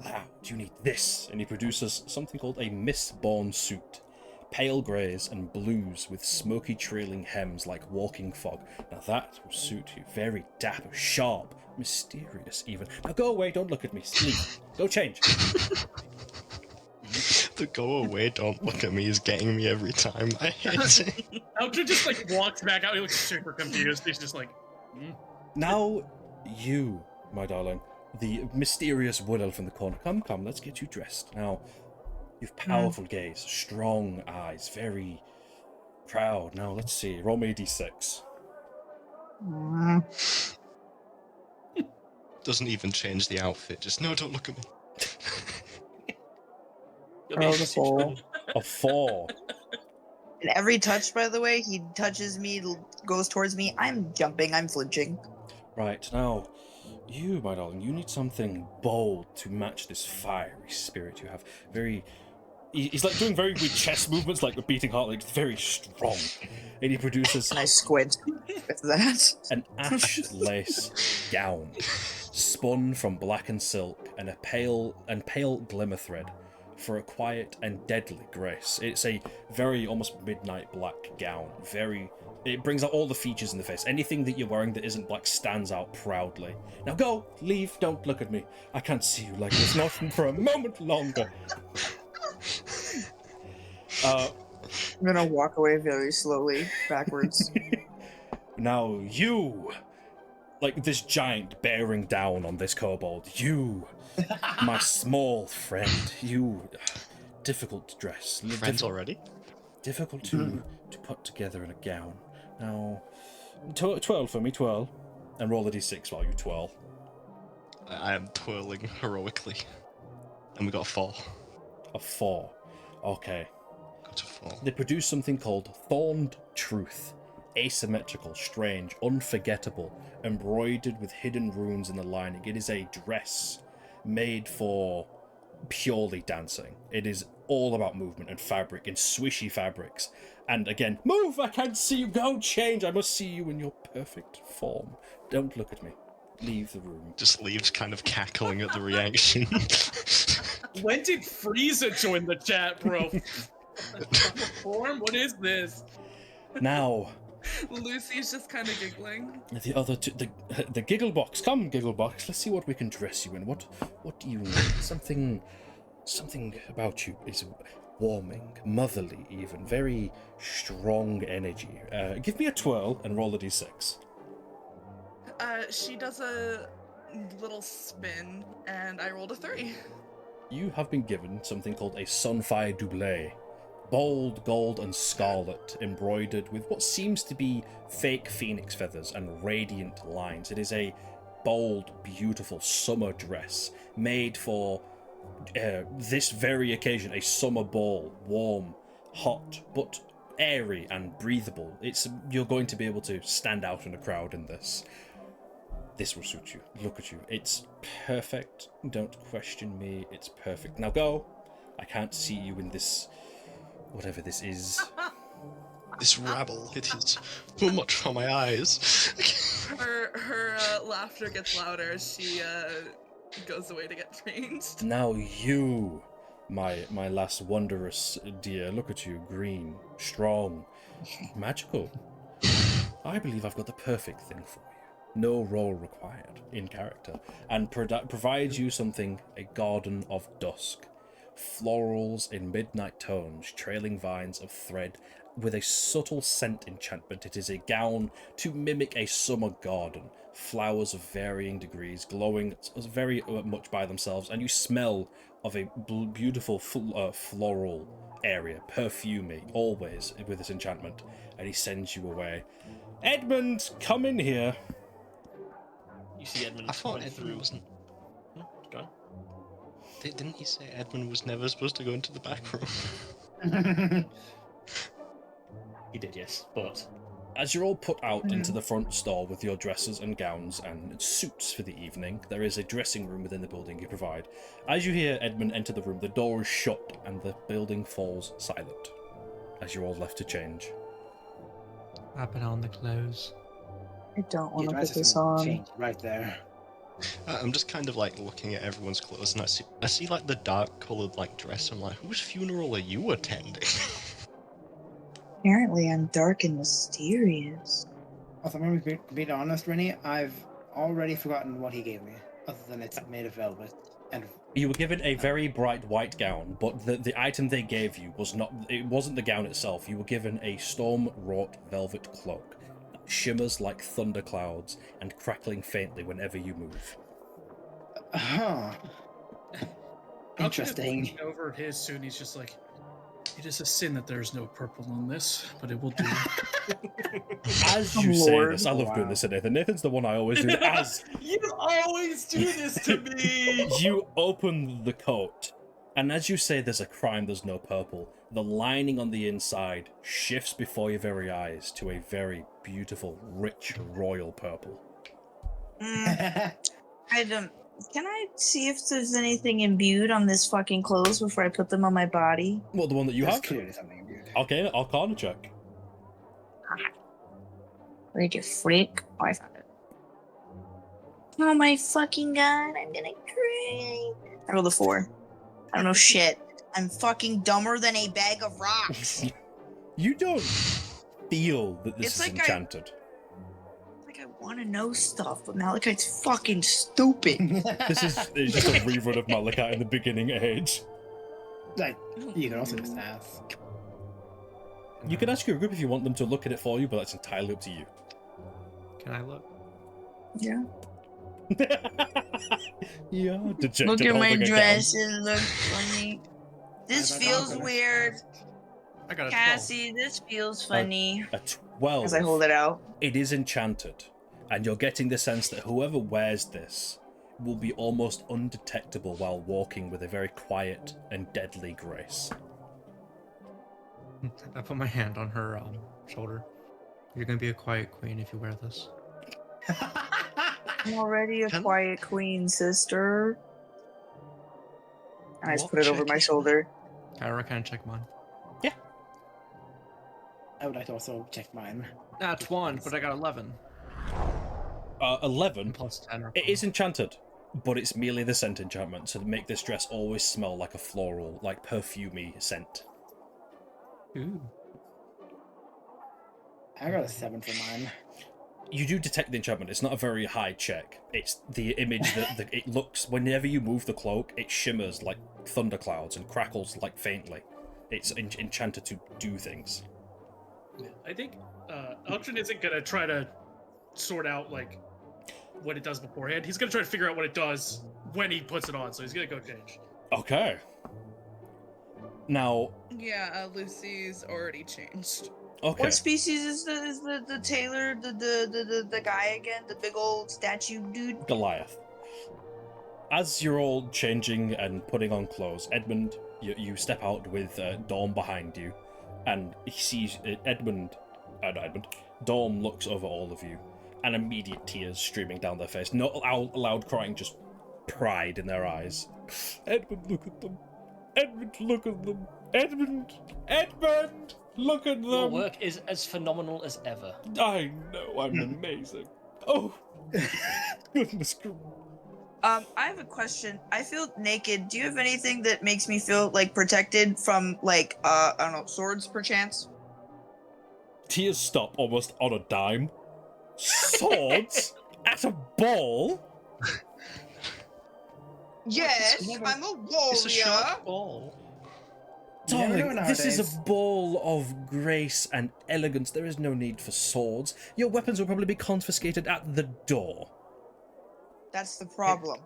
loud. You need this. And he produces something called a mistborn suit. Pale greys and blues with smoky trailing hems like walking fog. Now that will suit you. Very dapper, sharp, mysterious even. Now go away, don't look at me. Leave. Go change. The go away, don't look at me is getting me every time. I hate it. Eltrin just like walks back out. He looks super confused. He's just like, Now you, my darling, the mysterious wood elf in the corner. Come, let's get you dressed. Now, you've powerful gaze, strong eyes, very crowd. Now, let's see. Roll me a d6. Doesn't even change the outfit. Just, no, don't look at me. Rolled a 4. A 4. And every touch, by the way, he touches me, goes towards me, I'm jumping, I'm flinching. Right, now, you, my darling, you need something bold to match this fiery spirit you have. He's like doing very weird chest movements, like a beating heart, like very strong. And he produces... And I squint with that. An ash lace gown, spun from blackened silk and a pale glimmer thread for a quiet and deadly grace. It's a very almost midnight black gown. It brings out all the features in the face. Anything that you're wearing that isn't black stands out proudly. Now go, leave, don't look at me. I can't see you like this, not for a moment longer. I'm gonna walk away very slowly, backwards. Now you, like this giant bearing down on this kobold, you, my small friend, you, difficult to dress. Friends already? Difficult to put together in a gown. Now, twirl for me, twirl. And roll a d6 while you twirl. I am twirling heroically. And we got a 4. A 4. Okay. Got a 4. They produce something called Thorned Truth. Asymmetrical, strange, unforgettable, embroidered with hidden runes in the lining. It is a dress made for purely dancing. It is all about movement and fabric, in swishy fabrics. And again, move! I can't see you! Go change! I must see you in your perfect form. Don't look at me. Leave the room. Just leaves kind of cackling at the reaction. When did Frieza join the chat, bro? Form? What is this? Now, Lucy's just kind of giggling. the other two, the giggle box. Come, giggle box. Let's see what we can dress you in. What do you need? Something about you is warming, motherly, even very strong energy. Give me a twirl and roll a d6. She does a little spin, and I rolled a 3. You have been given something called a Sunfire Doublé. Bold gold and scarlet, embroidered with what seems to be fake phoenix feathers and radiant lines. It is a bold, beautiful summer dress made for this very occasion, a summer ball, warm, hot, but airy and breathable. You're going to be able to stand out in a crowd in this. This will suit you. Look at you. It's perfect. Don't question me. It's perfect. Now go. I can't see you in this, whatever this is. This rabble, it is too much for my eyes. Her laughter gets louder as she goes away to get changed. Now you, my last wondrous dear, look at you, green, strong, magical. I believe I've got the perfect thing for you. No role required in character, and provides you something, a garden of dusk. Florals in midnight tones, trailing vines of thread, with a subtle scent enchantment. It is a gown to mimic a summer garden. Flowers of varying degrees, glowing very much by themselves, and you smell of a beautiful floral area, perfumey, always with this enchantment. And he sends you away. Edmund, come in here. You see Edmund. I thought Edmund wasn't. Go on. Didn't he say Edmund was never supposed to go into the back room? He did, yes, but as you're all put out into the front store with your dresses and gowns and suits for the evening, there is a dressing room within the building you provide. As you hear Edmund enter the room, the door is shut and the building falls silent as you're all left to change. Wrapping on the clothes. I don't want to Your put dresses this are on. changed right there. I'm just kind of like looking at everyone's clothes, and I see like the dark coloured like dress. I'm like, whose funeral are you attending? Apparently I'm dark and mysterious. Also, I'm going to be honest, Rennie, I've already forgotten what he gave me, other than it's made of velvet. And You were given a very bright white gown, but the item they gave you wasn't the gown itself. You were given a storm-wrought velvet cloak that shimmers like thunderclouds and crackling faintly whenever you move. huh. Interesting. Over his suit, he's just like, It is a sin that there is no purple on this, but it will do. As you say Lord. this, I love doing this to Nathan. Nathan's the one I always do. As You always do this to me. you open the coat, and as you say there's a crime, there's no purple, the lining on the inside shifts before your very eyes to a very beautiful, rich, royal purple. I don't. Can I see if there's anything imbued on this fucking clothes before I put them on my body? What, the one that you There's have? clearly something weird. Okay, Arcana check. Where'd you freak? Oh, I found it. Oh my fucking god, I'm gonna cry. I rolled a 4. I don't know shit. I'm fucking dumber than a bag of rocks. You don't feel that this It's is like enchanted. I want to know stuff, but Malachite's fucking stupid. This is it's just a rerun of Malachite in the beginning age. Like, you can also just ask. You can ask your group if you want them to look at it for you, but that's entirely up to you. Can I look? Yeah. Yeah, dejected, Look at my holding a dress. It looks funny. This I've feels got it. weird. I got a 12. Cassie, this feels funny. A 12. As I hold it out. It is enchanted, and you're getting the sense that whoever wears this will be almost undetectable while walking with a very quiet and deadly grace. I put my hand on her shoulder. You're gonna be a quiet queen if you wear this. I'm already a Can- quiet queen, sister. And I just What put it over check my is shoulder. Aeren, can I check mine? I would like to also check mine. That's 1, but I got 11. 11. Plus 10. It is enchanted, but it's merely the scent enchantment to make this dress always smell like a floral, like perfumey scent. Ooh. I got a 7 for mine. You do detect the enchantment. It's not a very high check. It's the image that it looks, whenever you move the cloak, it shimmers like thunderclouds and crackles like faintly. It's enchanted to do things. I think Eltrin isn't gonna try to sort out like what it does beforehand. He's gonna try to figure out what it does when he puts it on. So he's gonna go change. Okay. Now, Yeah, Lucy's already changed. okay. What species is the tailor, the guy again? The big old statue dude? Goliath. As you're all changing and putting on clothes, Edmund, you step out with Dorm behind you, and he sees Dorm looks over all of you, and immediate tears streaming down their face. Not loud crying, just pride in their eyes. Edmund, look at them. Edmund, look at them. Edmund, look at them. Your work is as phenomenal as ever. I know, I'm amazing. Oh, goodness gracious. I have a question. I feel naked. Do you have anything that makes me feel like protected from like I don't know, swords perchance? Tears stop almost on a dime. Swords at a ball? Yes, I'm a warrior. It's a sharp ball. You never Darling, know this is nowadays. a ball of grace and elegance. There is no need for swords. Your weapons will probably be confiscated at the door. That's the problem.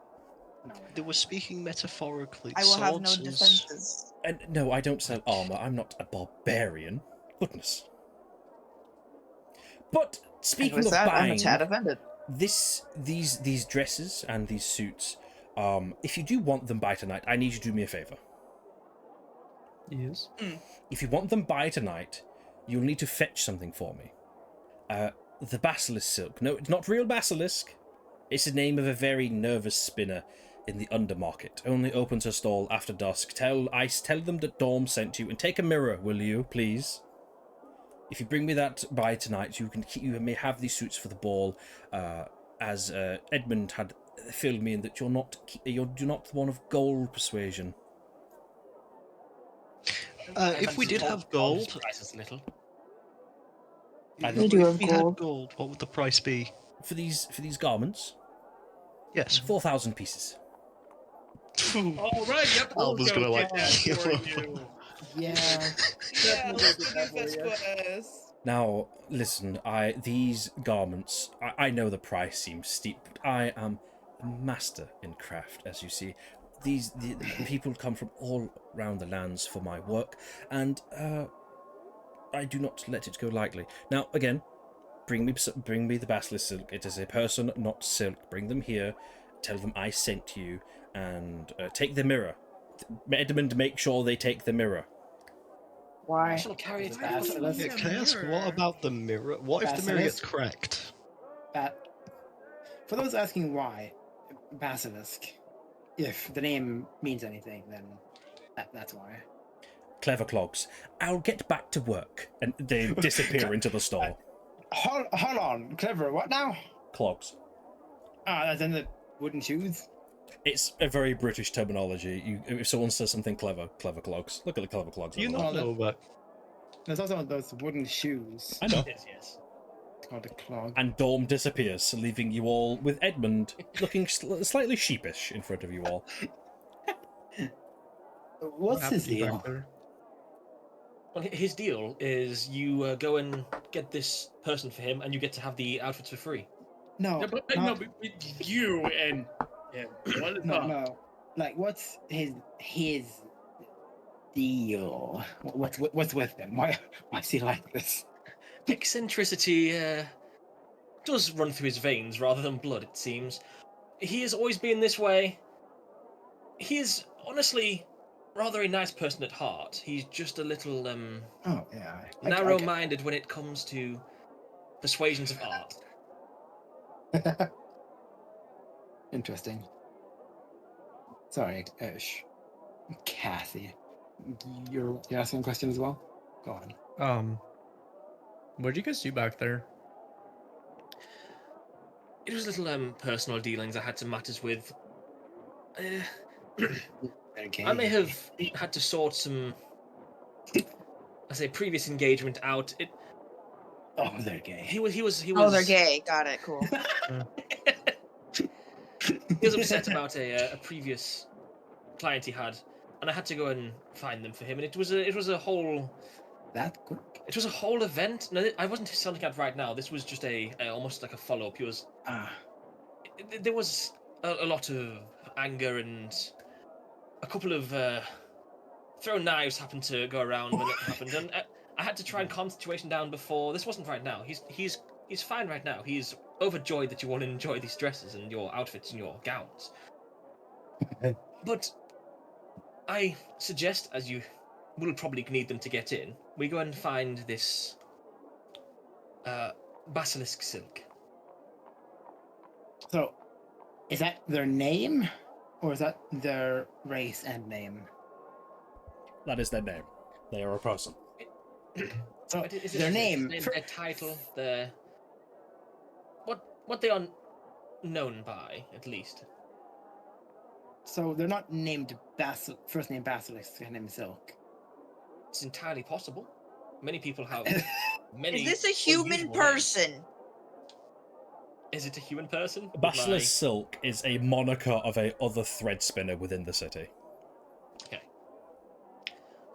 They were speaking metaphorically. I will have no Swords is- defenses. And no, I don't sell armor. I'm not a barbarian. Goodness. But And speaking with of that, buying, I'm a tad offended. these dresses and these suits, if you do want them by tonight, I need you to do me a favor. Yes. If you want them by tonight, you'll need to fetch something for me. The Basilisk silk. No, it's not real Basilisk. It's the name of a very nervous spinner in the undermarket. Only opens her stall after dusk. Tell them that Dorm sent you, and take a mirror, will you, please? If you bring me that by tonight, you may have these suits for the ball. As Edmund had filled me in that you're not one of gold persuasion. If we did have gold, Prices little. We do if have we gold. had gold, what would the price be? For these garments, Yes. 4,000 pieces. All right, yep. Al was gonna, like, that kill for him. you. Yeah. Yeah, let's do this quest. Now, listen, these garments, I know the price seems steep, but I am a master in craft, as you see. the people come from all around the lands for my work, and I do not let it go lightly. Now, again, bring me the basilisk silk. It is a person, not silk. Bring them here. Tell them I sent you, and take the mirror. Edmund, make sure they take the mirror. Why? I shall carry it Why back. do we Yeah, need a can I ask, mirror? what about the mirror? What if the mirror gets Basilisk? cracked? For those asking why, Basilisk, if the name means anything, then that's why. Clever clogs. I'll get back to work. And they disappear into the store. Hold on, clever. What now? Clogs. That's in the wooden shoes. It's a very British terminology. If someone says something clever clogs. Look at the clever clogs. Do you over not there. know that? There's also those wooden shoes. I know. Yes. It's called a clog. And Dorm disappears, leaving you all with Edmund looking slightly sheepish in front of you all. What's What his happened back deal? there? Well, his deal is you go and get this person for him, and you get to have the outfits for free. No, No, but not- you and him. What is up? no. Like, what's his deal? What's with him? Why is he like this? Eccentricity does run through his veins rather than blood, it seems. He has always been this way. He is honestly rather a nice person at heart. He's just a little Oh yeah. narrow-minded when it comes to persuasions of art. Interesting. Sorry, Kathy. You're asking a question as well? Go on. What did you guys do back there? It was little personal dealings I had some matters with. Okay. I may have had to sort some, previous engagement out. Oh, they're gay. He was. Oh, they're gay. Got it. Cool. He was upset about a previous client he had, and I had to go and find them for him. And it was a whole. That quick? It was a whole event. No, I wasn't selling it right now. This was just almost like a follow-up. There was a lot of anger, and a couple of thrown knives happened to go around when it happened, and I had to try and calm the situation down before. This wasn't right now. He's fine right now. He's overjoyed that you want to enjoy these dresses and your outfits and your gowns. But I suggest, as you will probably need them to get in, we go and find this basilisk silk. So, is that their name, or is that their race and name? That is their name. They are a person. So Is it their name. their title, their what they are known by, at least. So they're not named first name Basilisk, second name Silk. It's entirely possible. Many people have many. Is this a human unusual person? names. Is it a human person? Basilisk Silk is a moniker of a other thread spinner within the city. Okay.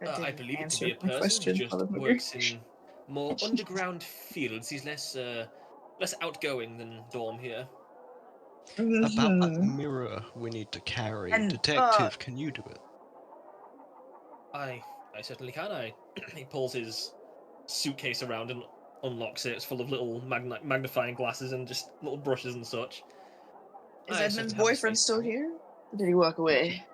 That I didn't believe it to answer be a my person question, who just motherfucker. works in more underground fields. He's less outgoing than Dorm here. About that mirror we need to carry. And, Detective, can you do it? I certainly can. He pulls his suitcase around and unlocks it. It's full of little magnifying glasses and just little brushes and such. Is I Edmund's certainly have a boyfriend space still for it. here? Or did he walk away?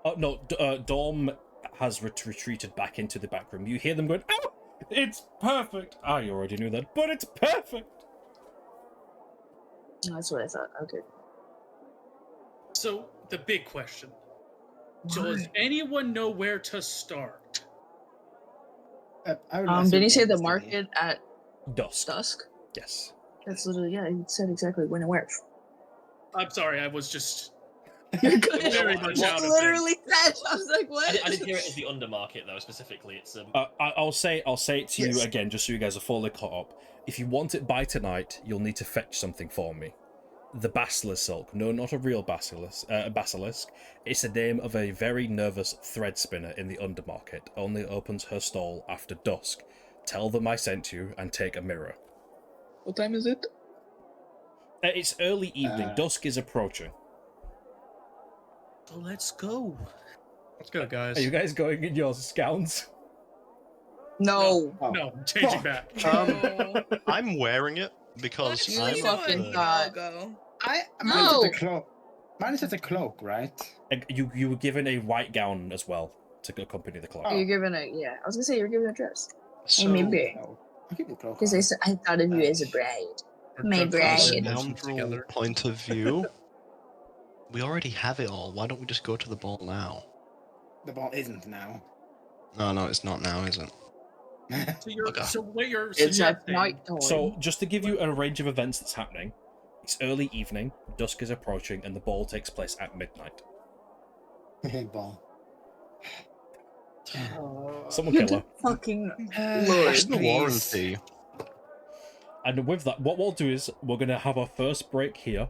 Oh no, Dorm has retreated back into the back room. You hear them going, "Oh, it's perfect." I already knew that, but it's perfect. Oh, that's what I thought. Okay. So the big question. So does anyone know where to start? I would Did he assume say the Mournstead. market at Dusk. dusk? Yes. That's literally, yeah, he said exactly when and where. I'm sorry, I was just You're good. very much out of Literally said. I was like, what? I didn't hear it as the undermarket though specifically. It's I'll say it to you Yes. again, just so you guys are fully caught up. If you want it by tonight, you'll need to fetch something for me. The Basilisk Silk. No, not a real basilisk. It's the name of a very nervous thread spinner in the undermarket. Only opens her stall after dusk. Tell them I sent you and take a mirror. What time is it? It's early evening. Dusk is approaching. So let's go. Let's go, guys. Are you guys going in your scouts? No. Oh. No, I'm changing back. No. I'm wearing it Let's because see I'm fucking we the- God. all go. Mine's just No. a cloak. Mine is just a cloak, right? You were given a white gown as well to accompany the cloak. Oh. You're given a I was gonna say you're given a dress. so maybe. No. I'll keep the cloak Because on. I thought of you as a bride. My Drug from a bride. consumption scoundrel together. point of view. We already have it all. Why don't we just go to the ball now? The ball isn't now. No, it's not now, is it? So what you're It's at suggesting? night time. So, just to give you a range of events that's happening, it's early evening, dusk is approaching, and the ball takes place at midnight. Ball. Someone You're kill the her. fucking Lord, What's the please. warranty? And with that, what we'll do is we're going to have our first break here,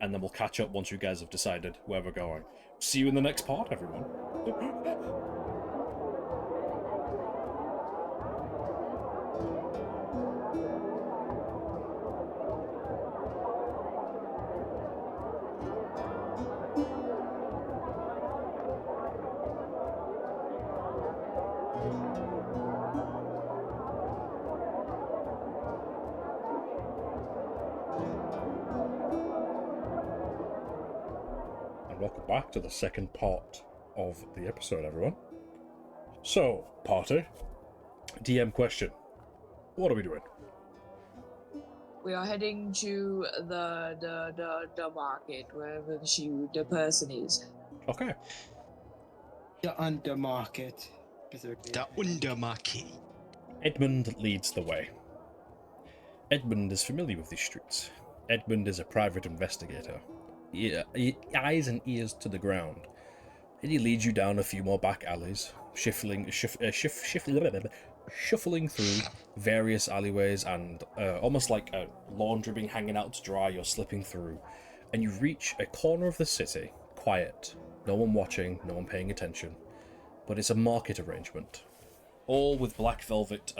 and then we'll catch up once you guys have decided where we're going. See you in the next part, everyone. And welcome back to the second part of the episode, everyone. So, party, DM question. What are we doing? We are heading to the market wherever the person is. Okay. The undermarket, specifically. The undermarket. Edmund leads the way. Edmund is familiar with these streets. Edmund is a private investigator. Eyes and ears to the ground. And he leads you down a few more back alleys, shuffling through various alleyways and almost like a laundry being hanging out to dry, you're slipping through. And you reach a corner of the city, quiet. No one watching, no one paying attention. But it's a market arrangement. All with black velvet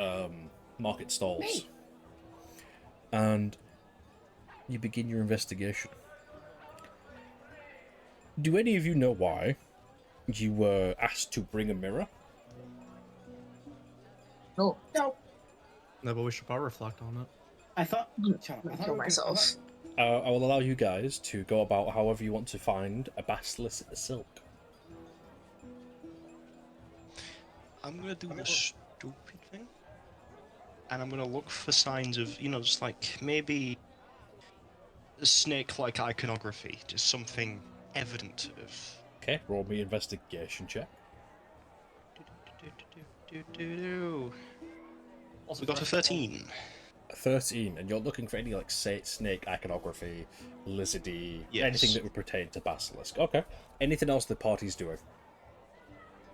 market stalls. And you begin your investigation. Do any of you know why you were asked to bring a mirror? No. No. No, but we should probably reflect on it. I thought. I'm Shut up. I gonna thought kill we were myself. I will allow you guys to go about however you want to find a basilisk silk. I'm gonna do the stupid thing. And I'm gonna look for signs of, just like maybe a snake-like iconography, just something evident of. Okay, roll me investigation check. Also, We got a 13. 13, and you're looking for any like snake iconography, lizardy, Yes. anything that would pertain to basilisk. Okay. Anything else the party's doing?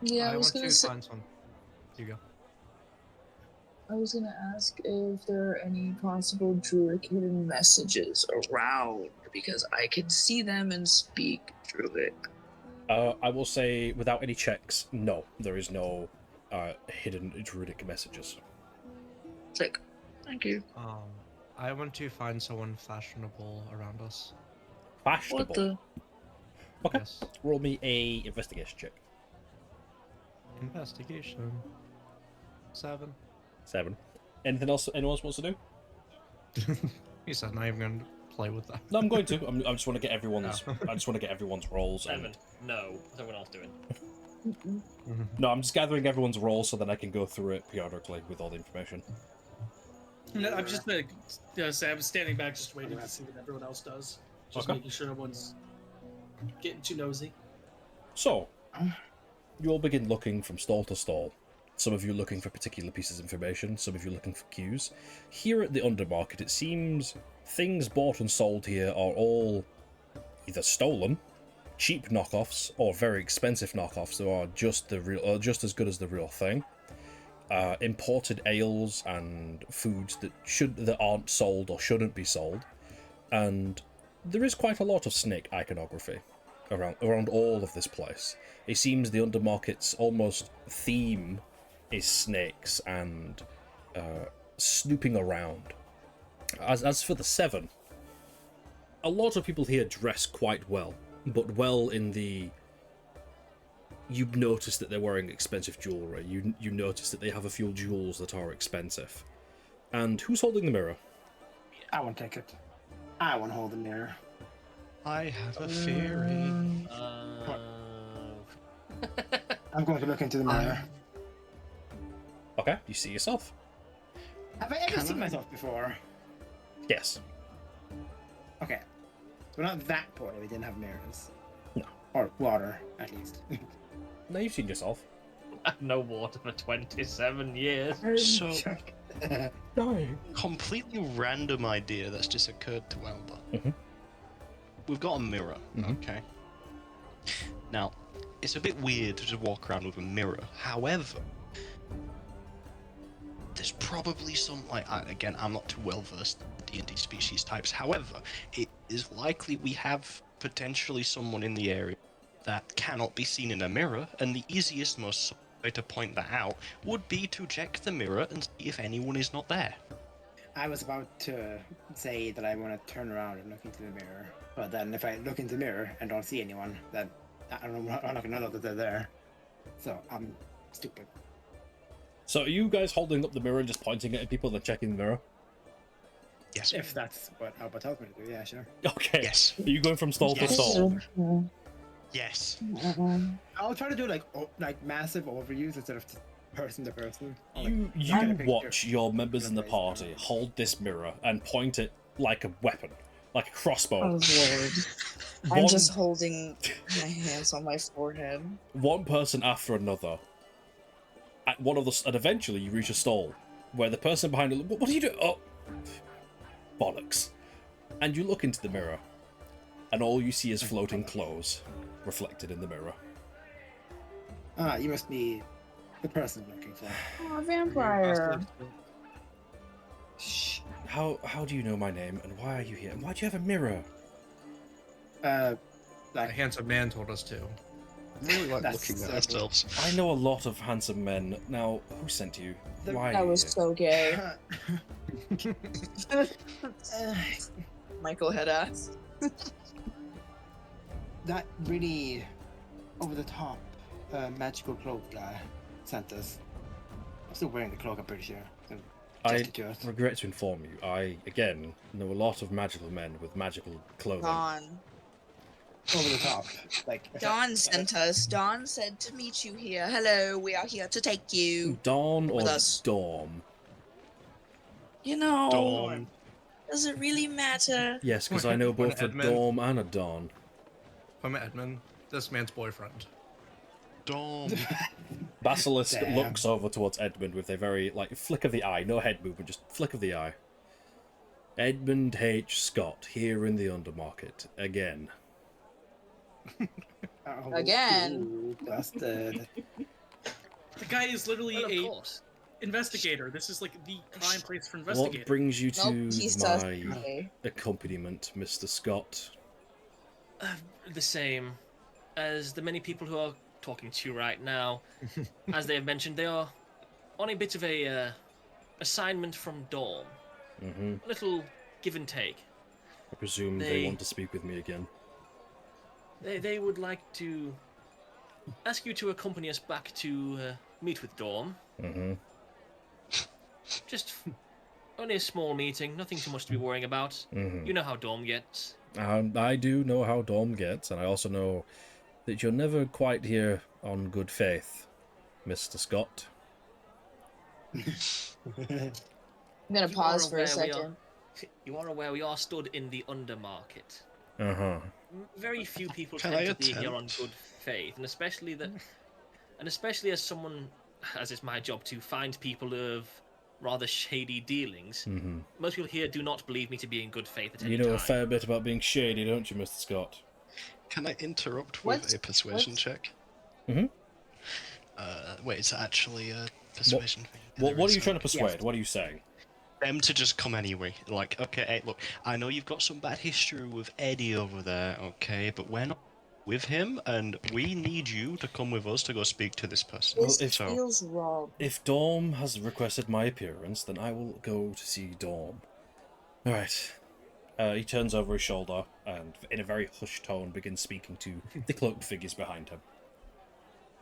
Yeah, I was want gonna to say. find some. You go. I was gonna ask if there are any possible druid hidden messages around because I can see them and speak druid. I will say, without any checks, no, there is no hidden druidic messages. Sick. Thank you. I want to find someone fashionable around us. Fashionable. What the? Okay. Yes. Roll me a investigation check. Investigation. 7. 7. Anything else anyone else wants to do? He said not even going to play with that. No, I'm going to. I just want to get everyone's. Oh. I just want to get everyone's rolls. And... 7. No. What's everyone else doing? No, I'm just gathering everyone's rolls so that I can go through it periodically with all the information. No, I'm just say I'm standing back, just waiting to see what everyone else does. Just Okay. making sure no one's getting too nosy. So, you all begin looking from stall to stall. Some of you looking for particular pieces of information, some of you looking for cues. Here at the undermarket, it seems things bought and sold here are all either stolen, cheap knockoffs, or very expensive knockoffs that are just the real, or just as good as the real thing. Imported ales and foods that aren't sold or shouldn't be sold, and there is quite a lot of snake iconography around all of this place. It seems the undermarket's almost theme is snakes and snooping around. As for the 7, a lot of people here dress quite well, but well in the you notice that they're wearing expensive jewellery. You notice that they have a few jewels that are expensive. And who's holding the mirror? I won't take it. I won't hold the mirror. I have a theory. I'm going to look into the mirror. Okay, you see yourself. Have I ever seen myself before? Yes. Okay. We're not that poor that we didn't have mirrors. No. Or water, at least. No, you've seen yourself. No water for 27 years. So, Dying. completely random idea that's just occurred to Elba. Mhm. We've got a mirror, Mhm. okay? Now, it's a bit weird to just walk around with a mirror. However, there's probably some, again, I'm not too well versed in D&D species types. However, it is likely we have potentially someone in the area that cannot be seen in a mirror, and the easiest, most way to point that out would be to check the mirror and see if anyone is not there. I was about to say that I want to turn around and look into the mirror, but then if I look into the mirror and don't see anyone, then I'm not gonna know that they're there. So I'm stupid. So are you guys holding up the mirror and just pointing it at people and checking the mirror? Yes. If that's what Alba tells me to do, yeah, sure. Okay. Yes. Are you going from stall to Yes. stall? Yes. I'll try to do like massive overviews instead of just person to person. You watch your members in the party hold this mirror and point it like a weapon, like a crossbow. Oh lord. I'm just holding my hands on my forehead. One person after another. At one of the, and eventually you reach a stall where the person behind it. What are you doing? Oh, bollocks! And you look into the mirror, and all you see is floating clothes reflected in the mirror. Ah, you must be the person I'm looking for. Oh, vampire. Shh. How do you know my name and why are you here? And why do you have a mirror? A Like handsome man told us to. Really like That's looking at so ourselves. I know a lot of handsome men. Now, who sent you? Why? That are you was here? so gay. Michael had asked. that really over the top magical cloak guy sent us. I'm still wearing the cloak, I'm pretty sure. I regret to inform you, I, again, know a lot of magical men with magical clothing. Dawn. Over the top. Like Dawn sent us. Dawn said to meet you here. Hello, we are here to take you. Dawn or with us. Dorm? You know, Dawn. does it really matter? Yes, because I know When both a Edmund- Dorm and a Dawn. I'm Edmund, this man's boyfriend. Dom. Basilisk Damn. looks over towards Edmund with a very, flick of the eye. No head movement, just flick of the eye. Edmund H. Scott, here in the Undermarket, again. Oh, Again. ooh, busted. The guy is literally Well, of a course. investigator. This is like the prime place for What investigators. brings you to Nope, he's sus. my accompaniment, Mr. Scott? The same as the many people who are talking to you right now. As they have mentioned, they are on a bit of a assignment from Dawn. Mm-hmm. A little give and take. I presume they want to speak with me again. They would like to ask you to accompany us back to meet with Dawn. Mm-hmm. Just only a small meeting, nothing too much to be worrying about. Mm-hmm. You know how Dawn gets. I do know how Dorm gets, and I also know that you're never quite here on good faith, Mr. Scott. I'm gonna You pause are for a aware we are- second. You are aware we are stood in the undermarket. Uh-huh. Very few people Can tend I to be here on attempt? good faith, and especially as someone, as it's my job to find people who have rather shady dealings. Mm-hmm. Most people here do not believe me to be in good faith at any You know time. a fair bit about being shady, don't you, Mr. Scott? Can I interrupt with What? a persuasion check? Mhm. Wait, it's actually a persuasion. What are you trying to persuade? What are you saying? Them to just come anyway. Like, okay, hey, look, I know you've got some bad history with Eddie over there, okay, but we're not with him, and we need you to come with us to go speak to this person. Well, This if- feels wrong. If Dorm has requested my appearance, then I will go to see Dorm. Alright. He turns over his shoulder and, in a very hushed tone, begins speaking to the cloaked figures behind him.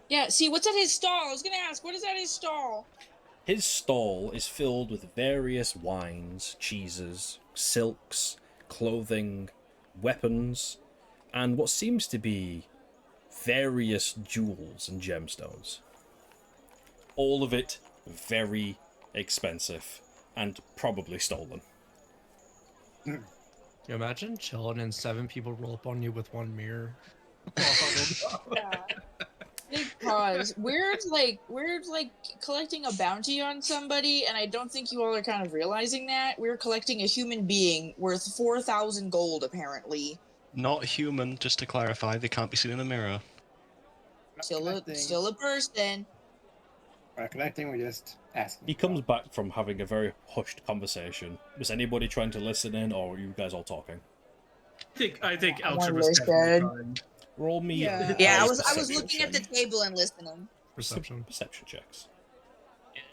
Yeah, see, what's at his stall? I was gonna ask, what is at his stall? His stall is filled with various wines, cheeses, silks, clothing, weapons, and what seems to be various jewels and gemstones. All of it very expensive and probably stolen. You imagine chilling and 7 people roll up on you with 1 mirror. Yeah. Big pause. We're like collecting a bounty on somebody, and I don't think you all are kind of realizing that. We're collecting a human being worth 4,000 gold, apparently. Not human, just to clarify, they can't be seen in a mirror. Still a person. We're not connecting, we're just asking. He comes back from having a very hushed conversation. Was anybody trying to listen in, or were you guys all talking? I think I Altra wanna was definitely listen. trying. Roll me. Yeah. I was perception looking at the check. table and listening. Perception. Perception checks.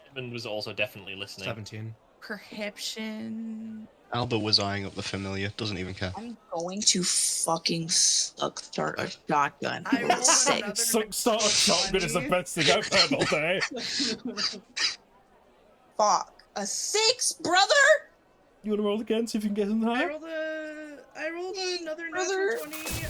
Edmund was also definitely listening. 17. Perception. Alba was eyeing up the familiar, doesn't even care. I'm going to fucking start a shotgun. I rolled Sick. another Start a shotgun is the 20. best thing I've heard all day. Fuck. A 6, brother? You want to roll again, see if you can get something I higher? rolled another Brother. natural 20.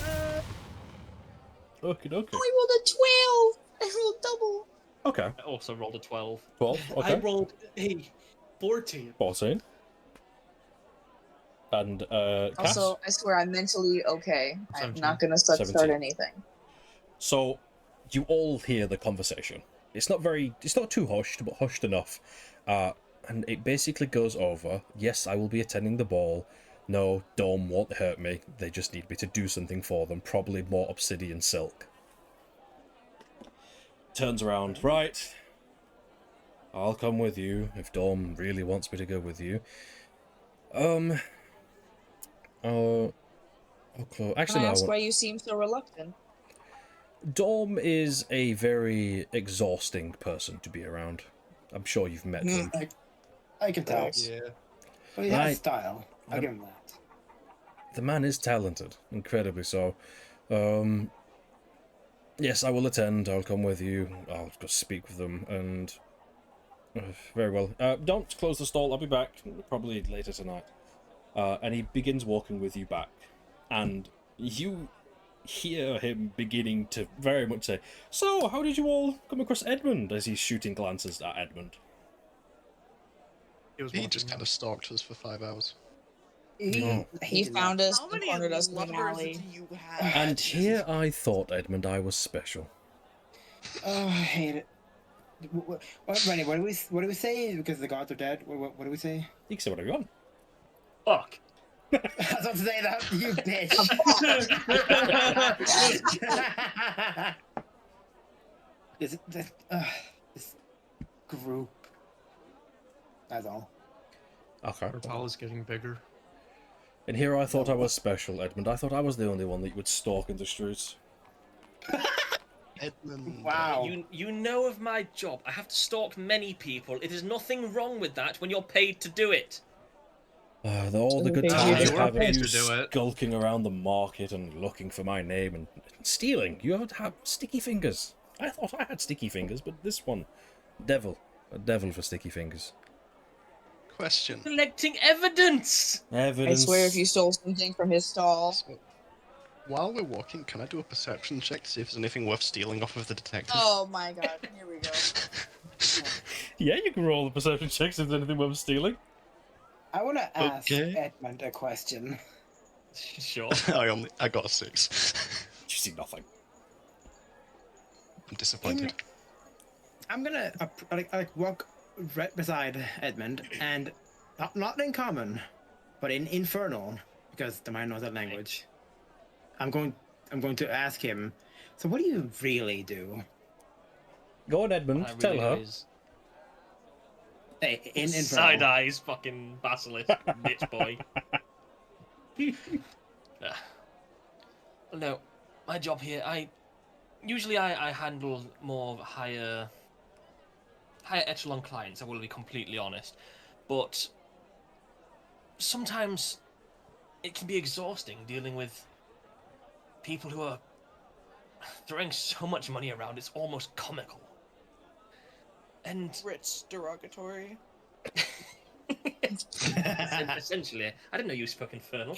Okay, okay. I rolled a 12. I rolled double. Okay, I also rolled a 12. 12, I okay. rolled a 14. 14. And, Cass? Also, I swear I'm mentally okay. I'm 17. not gonna start 17. anything. So, you all hear the conversation. It's not too hushed, but hushed enough. And it basically goes over, yes, I will be attending the ball. No, Dome won't hurt me. They just need me to do something for them, probably more obsidian silk. Turns around, right. I'll come with you, if Dome really wants me to go with you. Actually, Can I no, ask why you seem so reluctant? Dorm is a very exhausting person to be around. I'm sure you've met him. I can tell. Yeah. But he has style. I'll give him that. The man is talented, incredibly so. Yes, I will attend. I'll come with you. I'll go speak with them, and very well. Don't close the stall. I'll be back probably later tonight. And he begins walking with you back, and you hear him beginning to very much say, "So, how did you all come across Edmund?" As he's shooting glances at Edmund. He just kind of stalked us for 5 hours. He found us How and many cornered us in the lovers alley. do you have? And here I thought, Edmund, I was special. Oh, I hate it. Rennie, what do we say? Because the gods are dead. What do we say? You can say whatever you want. Fuck. I was about to say that, you bitch. This group. That's all. Okay. Our towel is getting bigger. And here I thought I was special, Edmund. I thought I was the only one that you would stalk in the streets. Edmund. Wow. You know of my job. I have to stalk many people. It is nothing wrong with that when you're paid to do it. All the good They times do. of We're having paid you to do it. skulking around the market and looking for my name and stealing. You have sticky fingers. I thought I had sticky fingers, but this one, a devil for sticky fingers. Question. Collecting evidence. Evidence. I swear if you stole something from his stall. So, while we're walking, can I do a perception check to see if there's anything worth stealing off of the detective? Oh my god, here we go. Yeah, you can roll the perception checks if there's anything worth stealing. I want to ask Okay. Edmund a question. Sure. I got a 6. You see nothing. I'm disappointed. I'm gonna walk right beside Edmund, and not in common, but in infernal, because the man knows that language. I'm going to ask him. So, what do you really do? Go on, Edmund. Tell her. Hey, in infernal. Side eyes, fucking basilisk, bitch boy. No, my job here. I handle more higher echelon clients. I will be completely honest, but sometimes it can be exhausting dealing with people who are throwing so much money around, it's almost comical. And Rich derogatory. essentially, I didn't know you spoke Infernal.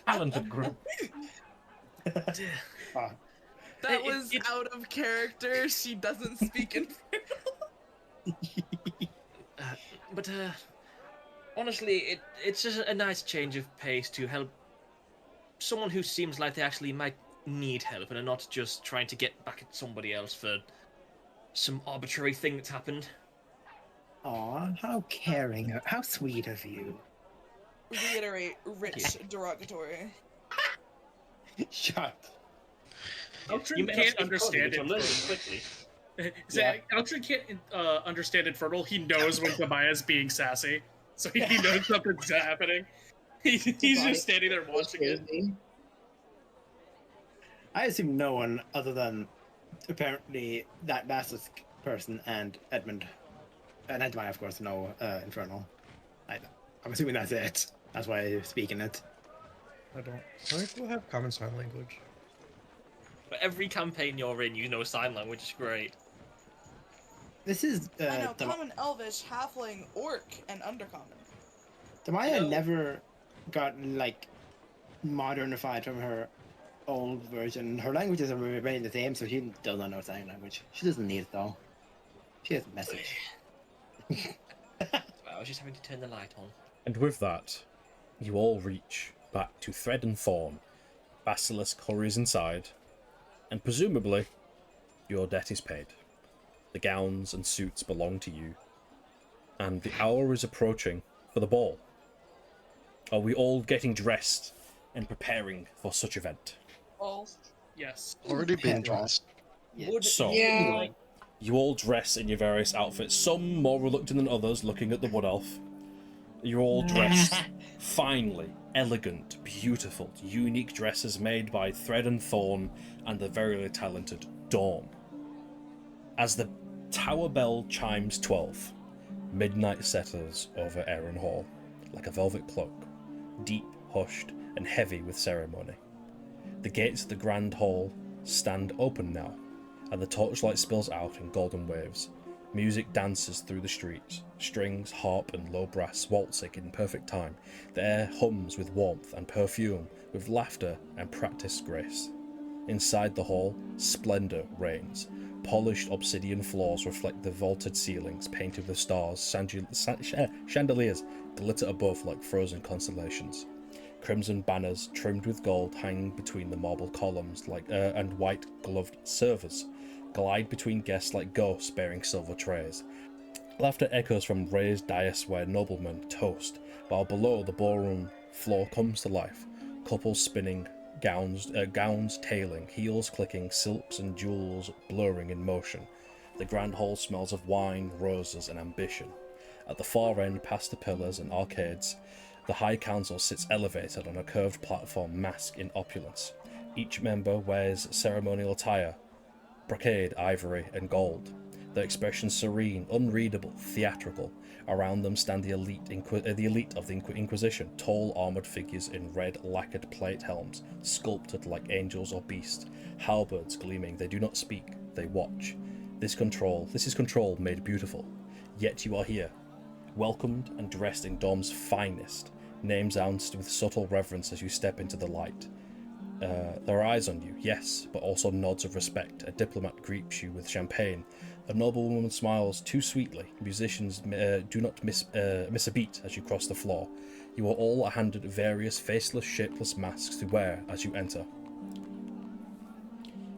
Talented group. Oh, That was out of character. She doesn't speak in. But honestly, it's just a nice change of pace to help someone who seems like they actually might need help and are not just trying to get back at somebody else for some arbitrary thing that's happened. aw, how caring, how sweet of you. Reiterate, rich derogatory. Shut. Altrin can't understand it. Infernal. Quickly. Altrin can't understand Infernal. He knows when Tobias being sassy, so he knows something's happening. He's just standing there watching it. I assume no one other than apparently that Basilisk person and Edmund. And Edmund, of course, know Infernal. I'm assuming that's it. That's why I'm speaking it. I don't. Some people have common sign language. For every campaign you're in, you know sign language is great. This is I know common, elvish, halfling, orc, and undercommon. Damaya never got like modernified from her old version. Her languages are remaining the same, so she does not know sign language. She doesn't need it though. She has a message. I was just having to turn the light on. And with that, you all reach back to Thread and Thorn. Basilisk hurries inside, and presumably, your debt is paid. The gowns and suits belong to you, and the hour is approaching for the ball. Are we all getting dressed and preparing for such event? All. Yes. Already been dressed. So, Yeah. you all dress in your various outfits, some more reluctant than others, looking at the Wood Elf. You're all dressed finely, elegant, beautiful, unique dresses made by Thread and Thorn and the very talented Dawn. As the tower bell chimes 12, midnight settles over Aerenhall like a velvet cloak, deep, hushed, and heavy with ceremony. The gates of the Grand Hall stand open now, and the torchlight spills out in golden waves. Music dances through the streets, strings, harp, and low brass waltzing in perfect time. The air hums with warmth and perfume, with laughter and practiced grace. Inside the hall, splendor reigns. Polished obsidian floors reflect the vaulted ceilings, painted with stars. Chandeliers glitter above like frozen constellations. Crimson banners trimmed with gold hang between the marble columns, and white-gloved servers glide between guests like ghosts bearing silver trays. Laughter echoes from raised dais where noblemen toast, while below the ballroom floor comes to life. Couples spinning, gowns tailing, heels clicking, silks and jewels blurring in motion. The grand hall smells of wine, roses, and ambition. At the far end, past the pillars and arcades, the High Council sits elevated on a curved platform masked in opulence. Each member wears ceremonial attire, brocade, ivory, and gold. Their expression serene, unreadable, theatrical. Around them stand the elite of the Inquisition, tall armoured figures in red lacquered plate helms, sculpted like angels or beasts. Halberds gleaming, they do not speak, they watch. This is control made beautiful. Yet you are here, welcomed and dressed in Dom's finest, names announced with subtle reverence as you step into the light. There are eyes on you, yes, but also nods of respect. A diplomat greets you with champagne. A noblewoman smiles too sweetly. Musicians do not miss a beat as you cross the floor. You are all handed various faceless, shapeless masks to wear as you enter.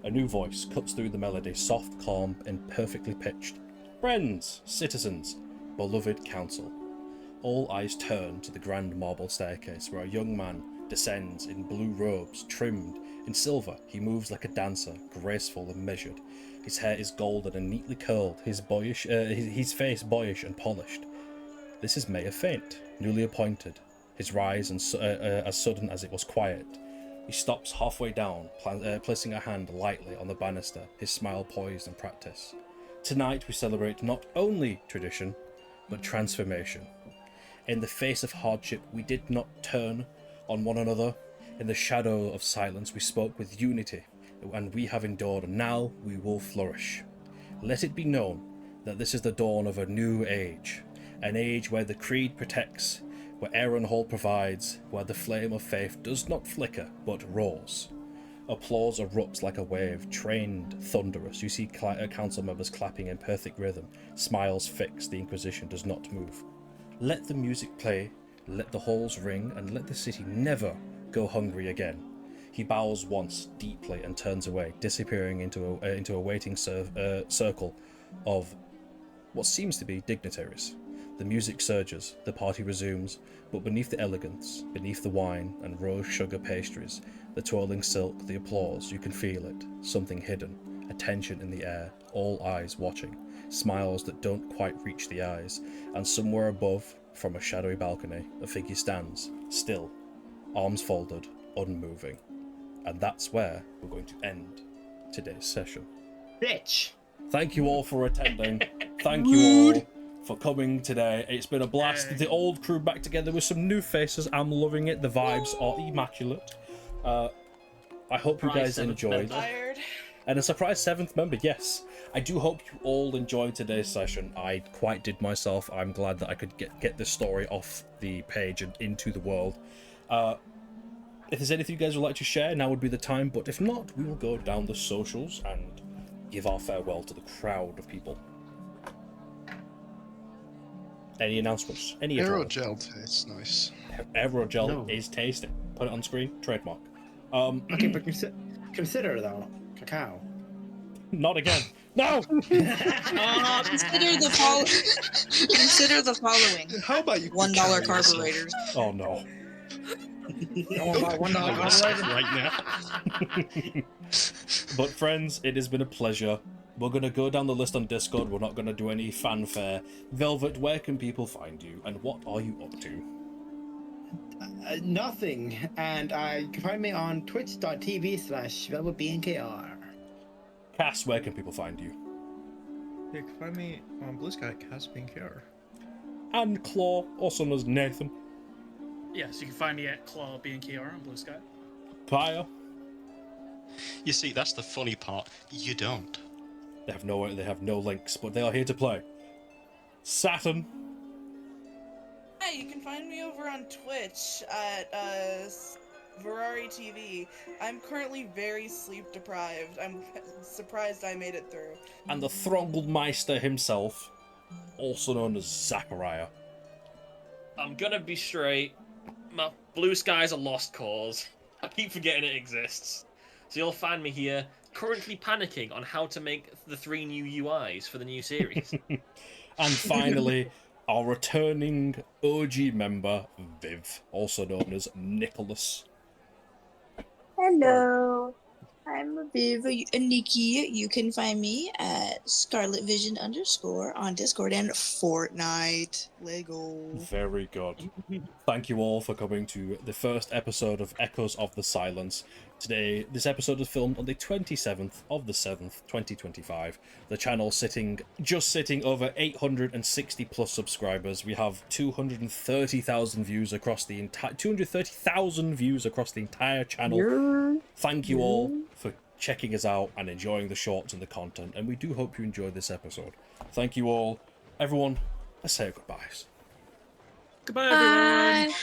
A new voice cuts through the melody, soft, calm, and perfectly pitched. Friends, citizens, beloved council. All eyes turn to the grand marble staircase where a young man descends in blue robes trimmed in silver. He moves like a dancer, graceful and measured. His hair is golden and neatly curled, his face boyish and polished. This is Mayor Faint, newly appointed, his rise as sudden as it was quiet. He stops halfway down, placing a hand lightly on the banister, his smile poised in practice. Tonight we celebrate not only tradition, but transformation. In the face of hardship, we did not turn on one another. In the shadow of silence we spoke with unity, and we have endured, and now we will flourish. Let it be known that this is the dawn of a new age, an age where the creed protects, where Aerenhall provides, where the flame of faith does not flicker but roars. Applause erupts like a wave, trained, thunderous. You see council members clapping in perfect rhythm, smiles fixed, the Inquisition does not move. Let the music play, let the halls ring, and let the city never go hungry again. He bows once, deeply, and turns away, disappearing into a waiting circle of what seems to be dignitaries. The music surges, the party resumes, but beneath the elegance, beneath the wine and rose sugar pastries, the twirling silk, the applause, you can feel it, something hidden, a tension in the air, all eyes watching, smiles that don't quite reach the eyes, and somewhere above, from a shadowy balcony, a figure stands, still, arms folded, unmoving. And that's where we're going to end today's session. Bitch! Thank you all for attending. Thank you all for coming today. It's been a blast. The old crew back together with some new faces. I'm loving it. The vibes are immaculate. I hope you guys enjoyed. And a surprise 7th member, yes. I do hope you all enjoyed today's session. I quite did myself. I'm glad that I could get this story off the page and into the world. If there's anything you guys would like to share, now would be the time. But if not, we will go down the socials and give our farewell to the crowd of people. Any announcements? Any Aerogel tastes nice. Aerogel is tasty. Put it on screen. Trademark. Okay, but consider though, cacao. Not again. No. Consider the following. How about you? $1 carburetors. Oh no. $1 right now. But friends, it has been a pleasure. We're going to go down the list on Discord. We're not going to do any fanfare. Velvet, where can people find you, and what are you up to? Nothing. And you can find me on twitch.tv/velvetbnkr. Cass, where can people find you? You can find me on Blue Sky, Cass being care. And Claw, also known as Nathan. Yes, you can find me at Claw BNKR on Blue Sky. Fire. You see, that's the funny part. You don't. They have no links, but they are here to play. Saturn. Hi, you can find me over on Twitch at Ferrari TV. I'm currently very sleep deprived. I'm surprised I made it through. And the Thronglmeister himself, also known as Zachariah. I'm gonna be straight. My Blue Sky's a lost cause. I keep forgetting it exists. So you'll find me here, currently panicking on how to make the 3 new UIs for the new series. And finally, our returning OG member, Viv, also known as Nicholas. Hello, I'm Viv and Nikki. You can find me at ScarletVision_ on Discord and Fortnite. Lego. Very good. Thank you all for coming to the first episode of Echoes of the Silence. Today, this episode is filmed on the 27th of the 7th, 2025. The channel just sitting over 860 plus subscribers. We have 230,000 views across the entire 230,000 views across the entire channel. Thank you all for checking us out and enjoying the shorts and the content, and we do hope you enjoyed this episode. Thank you all. Everyone, let's say goodbyes. Goodbye, everyone. Bye.